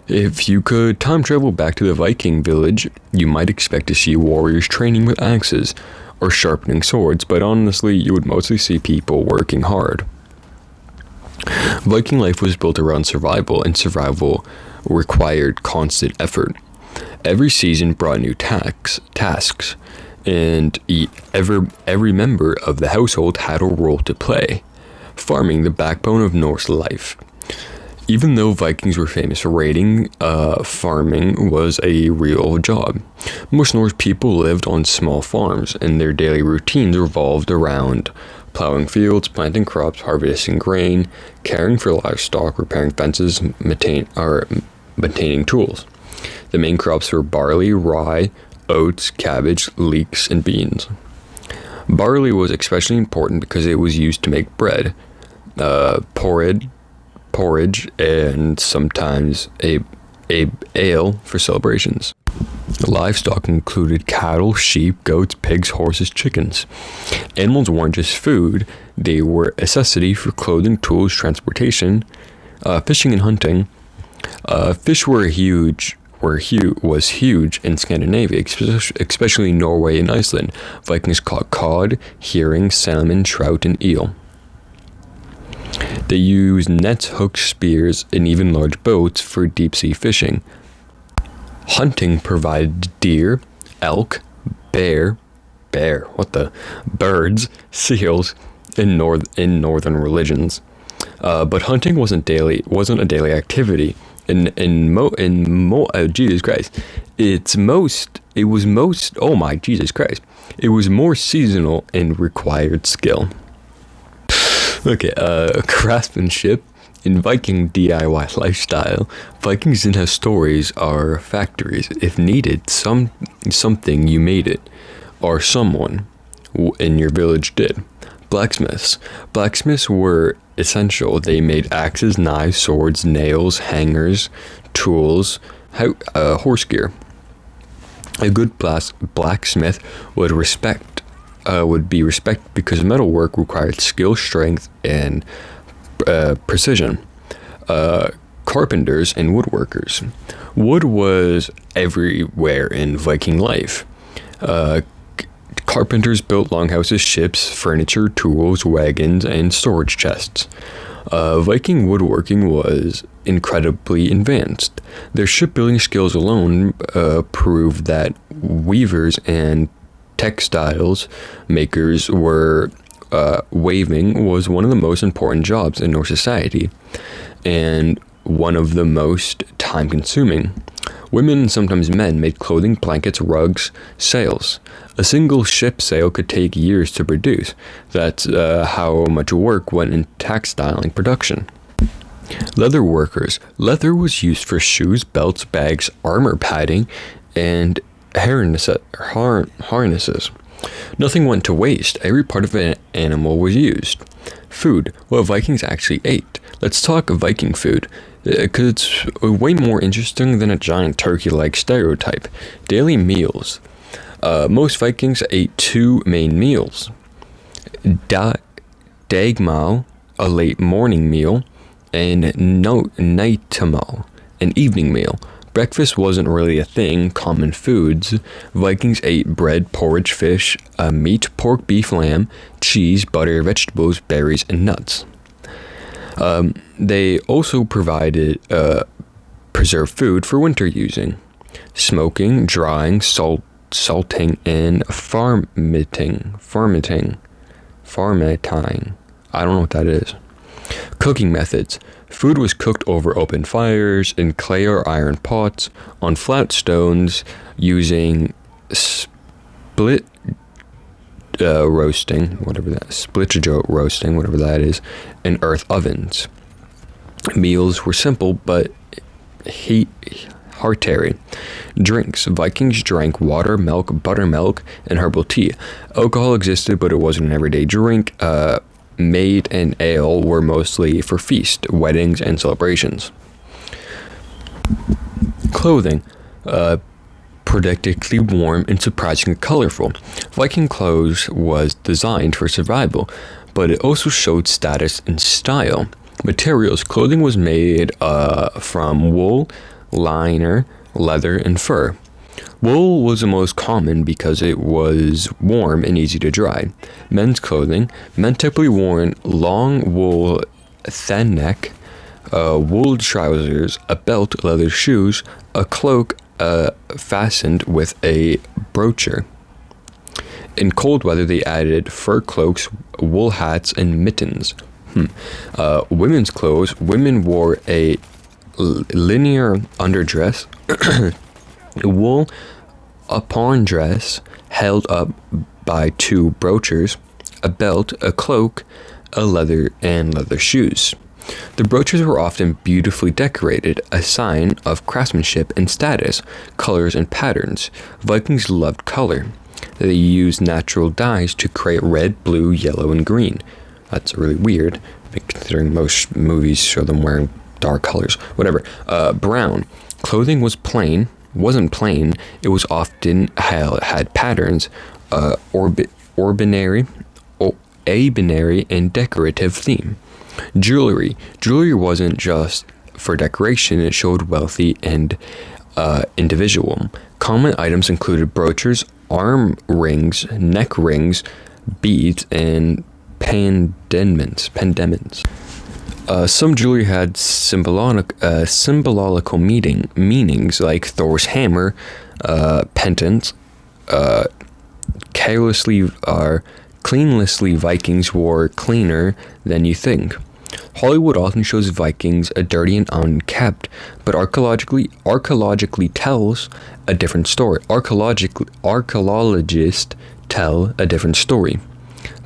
If you could time travel back to the Viking village, you might expect to see warriors training with axes or sharpening swords, but honestly, you would mostly see people working hard. Viking life was built around survival, and survival required constant effort. Every season brought new tasks, and every member of the household had a role to play, farming the backbone of Norse life. Even though Vikings were famous for raiding, farming was a real job. Most Norse people lived on small farms, and their daily routines revolved around plowing fields, planting crops, harvesting grain, caring for livestock, repairing fences, maintaining tools. The main crops were barley, rye, oats, cabbage, leeks, and beans. Barley was especially important because it was used to make bread, porridge, and sometimes a ale for celebrations. Livestock included cattle, sheep, goats, pigs, horses, chickens. Animals weren't just food; they were a necessity for clothing, tools, transportation, fishing, and hunting. Fish was huge in Scandinavia, especially Norway and Iceland. Vikings caught cod, herring, salmon, trout, and eel. They used nets, hooks, spears, and even large boats for deep-sea fishing. Hunting provided deer, elk, birds, seals in northern religions. But hunting wasn't a daily activity. Jesus Christ, it was more seasonal and required skill. Okay, craftsmanship. In Viking DIY lifestyle, Vikings didn't have stores or factories. If needed, something you made it, or someone in your village did. Blacksmiths. Blacksmiths were essential. They made axes, knives, swords, nails, hangers, tools, horse gear. A good blacksmith would be respected because metalwork required skill, strength, and precision. Carpenters and woodworkers. Wood was everywhere in Viking life. Carpenters built longhouses, ships, furniture, tools, wagons, and storage chests. Viking woodworking was incredibly advanced. Their shipbuilding skills alone proved that weavers and textiles makers were weaving was one of the most important jobs in Norse society, and one of the most time-consuming. Women and sometimes men made clothing, blankets, rugs, sails. A single ship sail could take years to produce. That's how much work went in textiling production. Leather workers. Leather was used for shoes, belts, bags, armor padding, and harnesses. Nothing went to waste. Every part of an animal was used. Food. What Vikings actually ate. Let's talk Viking food, because it's way more interesting than a giant turkey-like stereotype. Daily meals. Most Vikings ate two main meals. Dagmal, a late morning meal, and nightmal, an evening meal. Breakfast wasn't really a thing. Common foods. Vikings ate bread, porridge, fish, meat, pork, beef, lamb, cheese, butter, vegetables, berries, and nuts. They also provided preserved food for winter using. Smoking, drying, salting, and fermenting. I don't know what that is. Cooking methods. Food was cooked over open fires, in clay or iron pots, on flat stones, using split roasting, whatever that is, and earth ovens. Meals were simple but hearty. Drinks. Vikings drank water, milk, buttermilk, and herbal tea. Alcohol existed, but it wasn't an everyday drink. Mead and ale were mostly for feasts, weddings, and celebrations. Clothing. Predictably warm and surprisingly colorful. Viking clothes was designed for survival, but it also showed status and style. Materials. Clothing was made from wool, liner, leather, and fur. Wool was the most common because it was warm and easy to dry. Men's clothing. Men typically wore long wool thin neck, wool trousers, a belt, leather shoes, a cloak fastened with a broocher. In cold weather, they added fur cloaks, wool hats, and mittens. Women's clothes. Women wore a linear underdress, wool upon dress held up by two broochers, a belt, a cloak, a leather shoes. The brooches were often beautifully decorated, a sign of craftsmanship and status, colors and patterns. Vikings loved color. They used natural dyes to create red, blue, yellow, and green. That's really weird, considering most movies show them wearing dark colors. Whatever. Brown. Clothing wasn't plain. It was often had patterns, abinary, and decorative theme. Jewelry. Jewelry wasn't just for decoration, it showed wealthy and individual. Common items included brooches, arm rings, neck rings, beads, and pendants. Some jewelry had symbolical meanings like Thor's hammer, pendants, cleanlessly Vikings wore cleaner than you think. Hollywood often shows Vikings a dirty and unkept, but archaeologically tells a different story. Archaeologists tell a different story.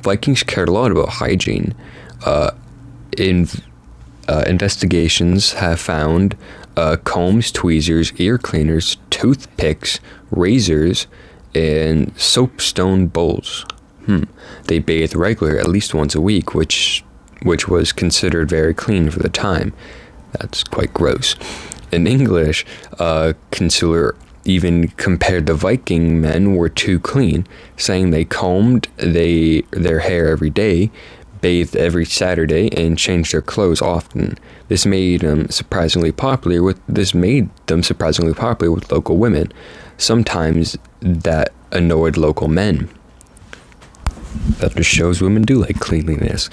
Vikings cared a lot about hygiene. Investigations have found combs, tweezers, ear cleaners, toothpicks, razors, and soapstone bowls. They bathed regularly, at least once a week, which was considered very clean for the time. That's quite gross. In English, consular even compared the Viking men were too clean, saying they combed their hair every day, bathed every Saturday, and changed their clothes often. This made them surprisingly popular with local women. Sometimes that annoyed local men. That just shows women do like cleanliness.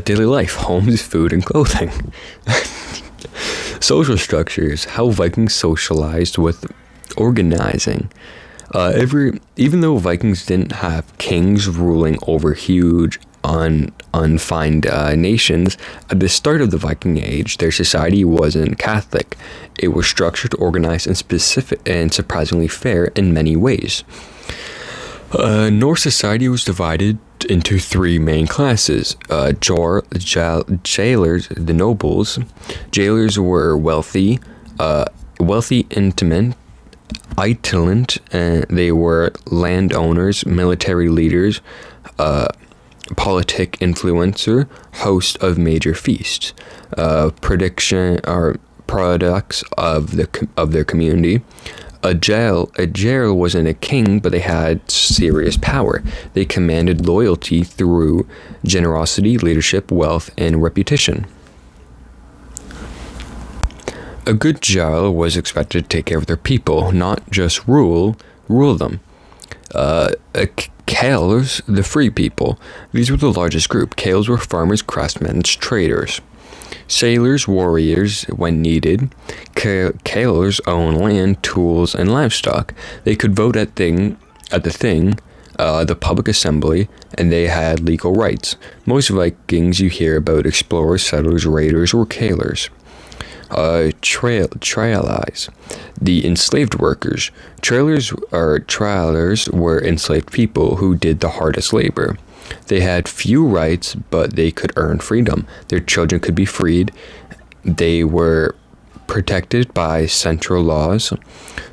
Daily life, homes, food, and clothing. Social structures, how Vikings socialized with organizing. Even though Vikings didn't have kings ruling over huge, undefined nations, at the start of the Viking Age, their society wasn't Catholic. It was structured, organized, and specific, and surprisingly fair in many ways. Norse society was divided into three main classes. Jailers, the nobles. Jailers were wealthy, intimate, and they were landowners, military leaders, politic influencer, host of major feasts, products of their community. A jail wasn't a king, but they had serious power. They commanded loyalty through generosity, leadership, wealth, and reputation. A good jarl was expected to take care of their people, not just rule them. Kaels, the free people. These were the largest group. Kaels were farmers, craftsmen, and traders. Sailors, warriors, when needed. Kaelers owned land, tools, and livestock. They could vote at the public assembly, and they had legal rights. Most Vikings you hear about explorers, settlers, raiders, or Kaelers. Trailers, the enslaved workers. Trailers were enslaved people who did the hardest labor. They had few rights, but they could earn freedom. Their children could be freed. They were protected by central laws.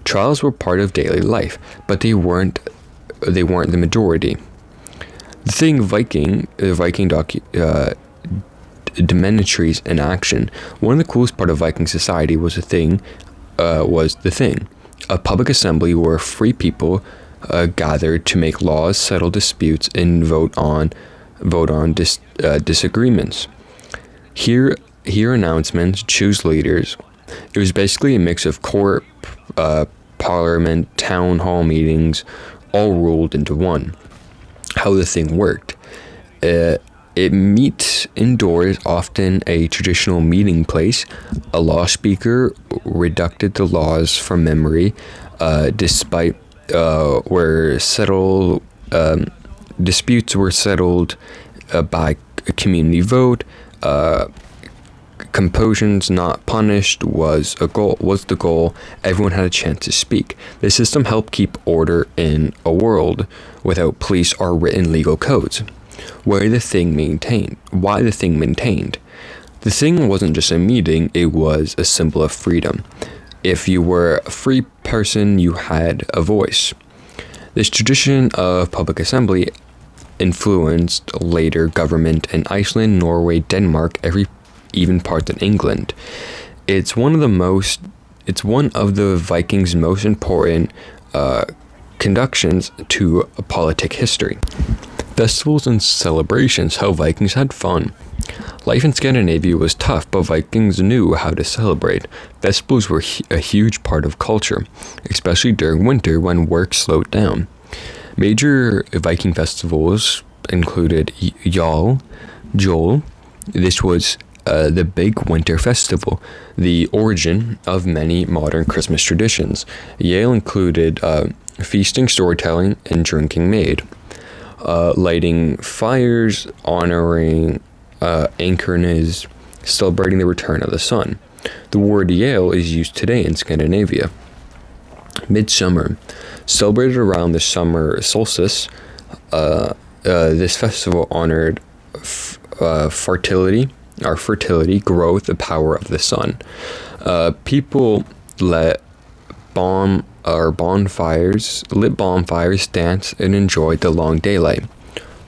Trials were part of daily life, but they weren't the majority. The thing Viking Dementries in action. One of the coolest part of Viking society was the thing, a public assembly where free people gathered to make laws, settle disputes, and vote on disagreements. Hear announcements, choose leaders. It was basically a mix of court, parliament, town hall meetings, all rolled into one. How the thing worked. It meets indoors, often a traditional meeting place. A law speaker redacted the laws from memory, disputes were settled by a community vote. Compulsions not punished was the goal. Everyone had a chance to speak. The system helped keep order in a world without police or written legal codes. Why the thing maintained. The thing wasn't just a meeting, it was a symbol of freedom. If you were a free person, you had a voice. This tradition of public assembly influenced later government in Iceland, Norway, Denmark, even parts of England. It's one of the Vikings' most important conductions to politic history. Festivals and celebrations, how Vikings had fun. Life in Scandinavia was tough, but Vikings knew how to celebrate. Festivals were a huge part of culture, especially during winter when work slowed down. Major Viking festivals included Jol. This was the big winter festival, the origin of many modern Christmas traditions. Yale included feasting, storytelling, and drinking made. Lighting fires, honoring Ankernes, celebrating the return of the sun. The word Yale is used today in Scandinavia. Midsummer, celebrated around the summer solstice. This festival honored fertility, growth, the power of the sun. People lit bonfires, dance, and enjoyed the long daylight.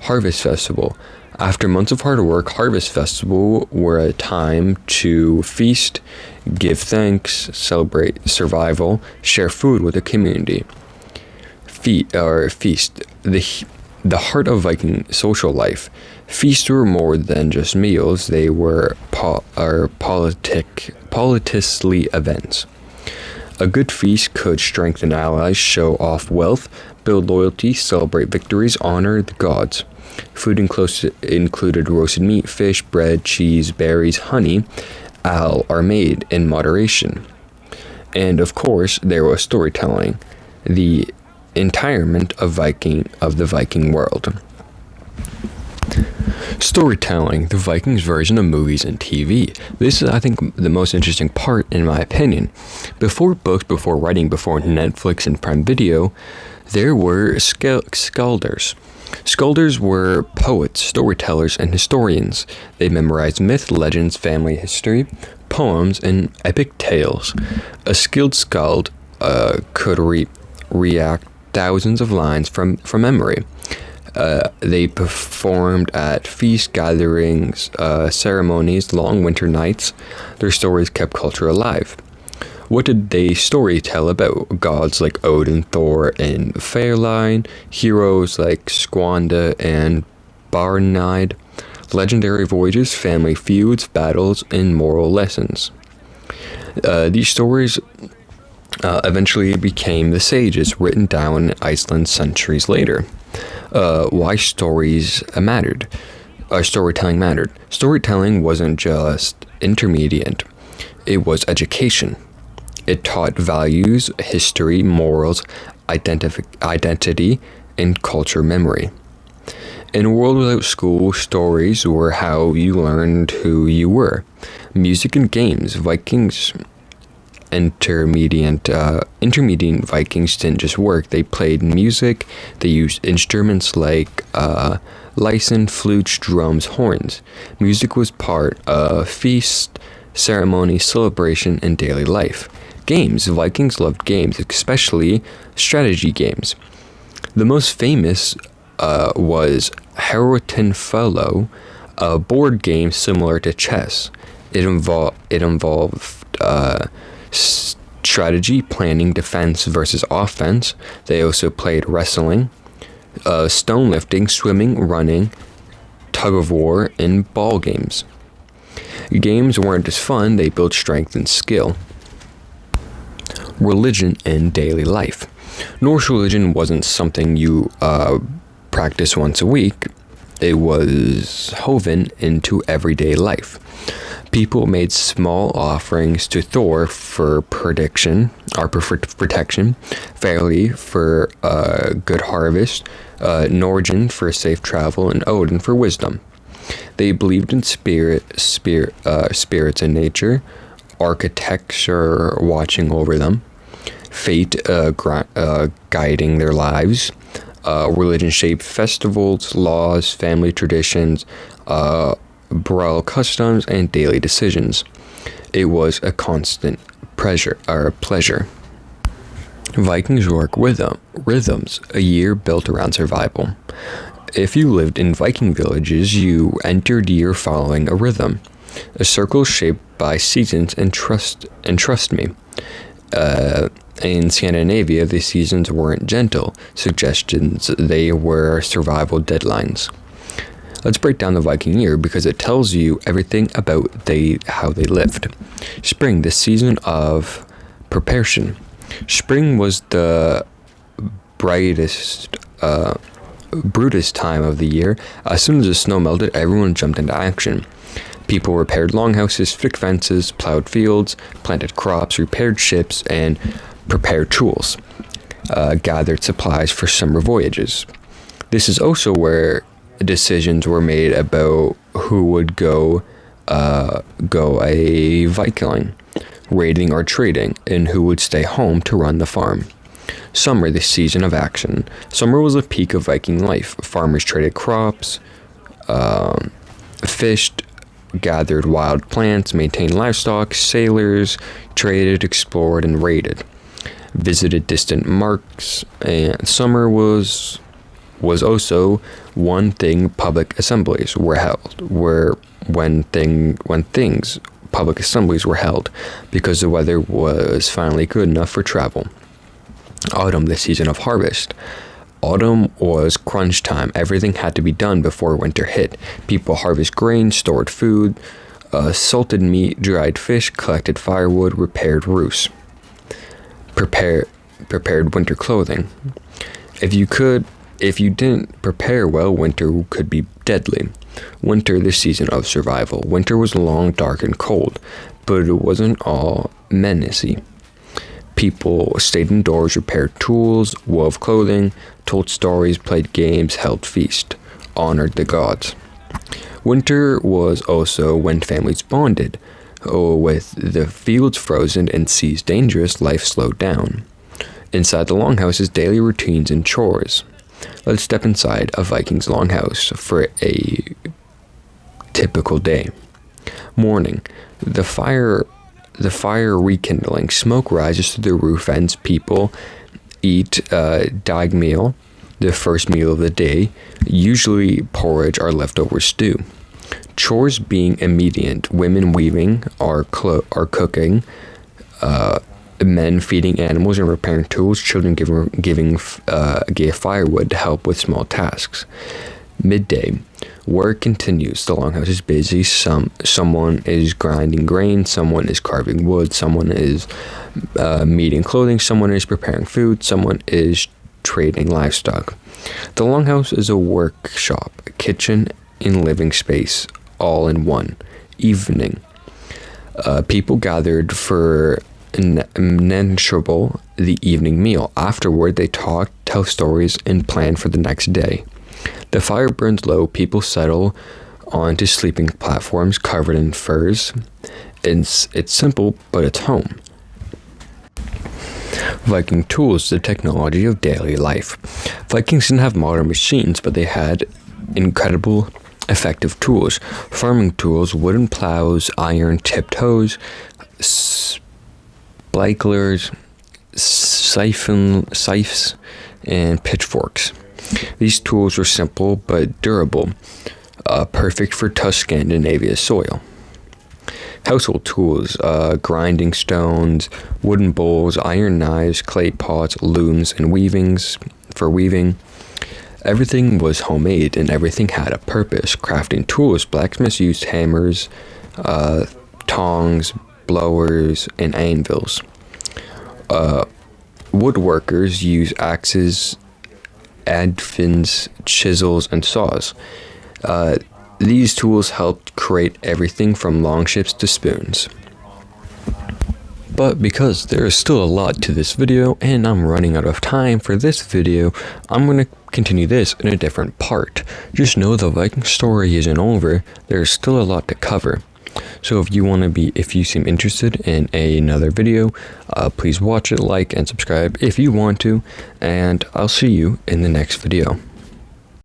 Harvest Festival. After months of hard work, Harvest Festival were a time to feast, give thanks, celebrate survival, share food with the community. Feast. The heart of Viking social life. Feasts were more than just meals, they were politically events. A good feast could strengthen allies, show off wealth, build loyalty, celebrate victories, honor the gods. Food included roasted meat, fish, bread, cheese, berries, honey, are made in moderation. And of course, there was storytelling, the entirement of the Viking world. Storytelling, the Vikings version of movies and TV. This is, I think, the most interesting part, in my opinion. Before books, before writing, before Netflix and Prime Video, there were skalders. Skalders were poets, storytellers, and historians. They memorized myth, legends, family history, poems, and epic tales. A skilled skald could react thousands of lines from memory. They performed at feast gatherings, ceremonies, long winter nights. Their stories kept culture alive. What did they storytell about? Gods like Odin, Thor, and Fairline, heroes like Skwanda and Barnide, legendary voyages, family feuds, battles, and moral lessons. These stories eventually became the sages, written down in Iceland centuries later. Why storytelling mattered. Storytelling wasn't just intermediate, it was education. It taught values, history, morals, identity, and culture memory. In a world without school, stories were how you learned who you were. Music and games, Vikings intermediate Vikings didn't just work. They played music. They used instruments like lyson, flutes, drums, horns. Music was part of feast, ceremony, celebration, and daily life. Games. Vikings loved games, especially strategy games. The most famous was Fellow, a board game similar to chess. It involved strategy, planning, defense versus offense. They also played wrestling, stone lifting, swimming, running, tug of war, and ball games. Games weren't just fun, they built strength and skill. Religion and daily life. Norse religion wasn't something you practice once a week. It was woven into everyday life. People made small offerings to Thor for protection, Fairly for good harvest, Norgin for safe travel, and Odin for wisdom. They believed in spirits in nature, architecture watching over them, fate guiding their lives. Religion shaped festivals, laws, family traditions, burial customs, and daily decisions. It was a constant pleasure. Vikings work rhythms, a year built around survival. If you lived in Viking villages, you entered year following a rhythm, a circle shaped by seasons and trust me. In Scandinavia, the seasons weren't gentle suggestions, they were survival deadlines. Let's break down the Viking year because it tells you everything about how they lived. Spring, the season of preparation. Spring was the brightest, brutest time of the year. As soon as the snow melted, everyone jumped into action. People repaired longhouses, fixed fences, plowed fields, planted crops, repaired ships, and prepared tools. Gathered supplies for summer voyages. This is also where decisions were made about who would go a Viking, raiding or trading, and who would stay home to run the farm. Summer, the season of action. Summer was the peak of Viking life. Farmers traded crops, fished, gathered wild plants, maintained livestock, sailors traded, explored, and raided. Visited distant marks, and summer was also one thing public assemblies were held, public assemblies were held because the weather was finally good enough for travel. Autumn, the season of harvest. Autumn was crunch time. Everything had to be done before winter hit. People harvest grain, stored food, salted meat, dried fish, collected firewood, repaired roofs. Prepared winter clothing. If you didn't prepare well, winter could be deadly. Winter, the season of survival. Winter was long, dark, and cold, but it wasn't all menacing. People stayed indoors, repaired tools, wove clothing, told stories, played games, held feast, honored the gods. Winter was also when families bonded. With the fields frozen and seas dangerous, life slowed down. Inside the longhouses, daily routines and chores. Let's step inside a Viking's longhouse for a typical day. Morning. The fire rekindling. Smoke rises to the roof ends. People eat dag meal, the first meal of the day, usually porridge or leftover stew. Chores being immediate. Women weaving or cooking. Men feeding animals and repairing tools. Children gave firewood to help with small tasks. Midday. Work continues. The longhouse is busy. Someone is grinding grain. Someone is carving wood. Someone is meeting clothing. Someone is preparing food. Someone is trading livestock. The longhouse is a workshop, a kitchen, and living space, all in one. Evening. People gathered for the evening meal. Afterward, they talk, tell stories, and plan for the next day. The fire burns low, people settle onto sleeping platforms covered in furs. It's simple, but it's home. Viking tools, the technology of daily life. Vikings didn't have modern machines, but they had incredible effective tools. Farming tools, wooden plows, iron-tipped hoes, sprinklers, scythes, and pitchforks. These tools were simple but durable, perfect for tough Scandinavia soil. Household tools, grinding stones, wooden bowls, iron knives, clay pots, looms, and weavings for weaving. Everything was homemade and everything had a purpose. Crafting tools, blacksmiths used hammers, tongs, blowers, and anvils. Woodworkers used axes, advins, chisels, and saws. These tools helped create everything from longships to spoons. But because there is still a lot to this video and I'm running out of time for this video, I'm going to continue this in a different part. Just know the Viking story isn't over, there's still a lot to cover. So if you seem interested in another video, please watch it, like, and subscribe if you want to, and I'll see you in the next video.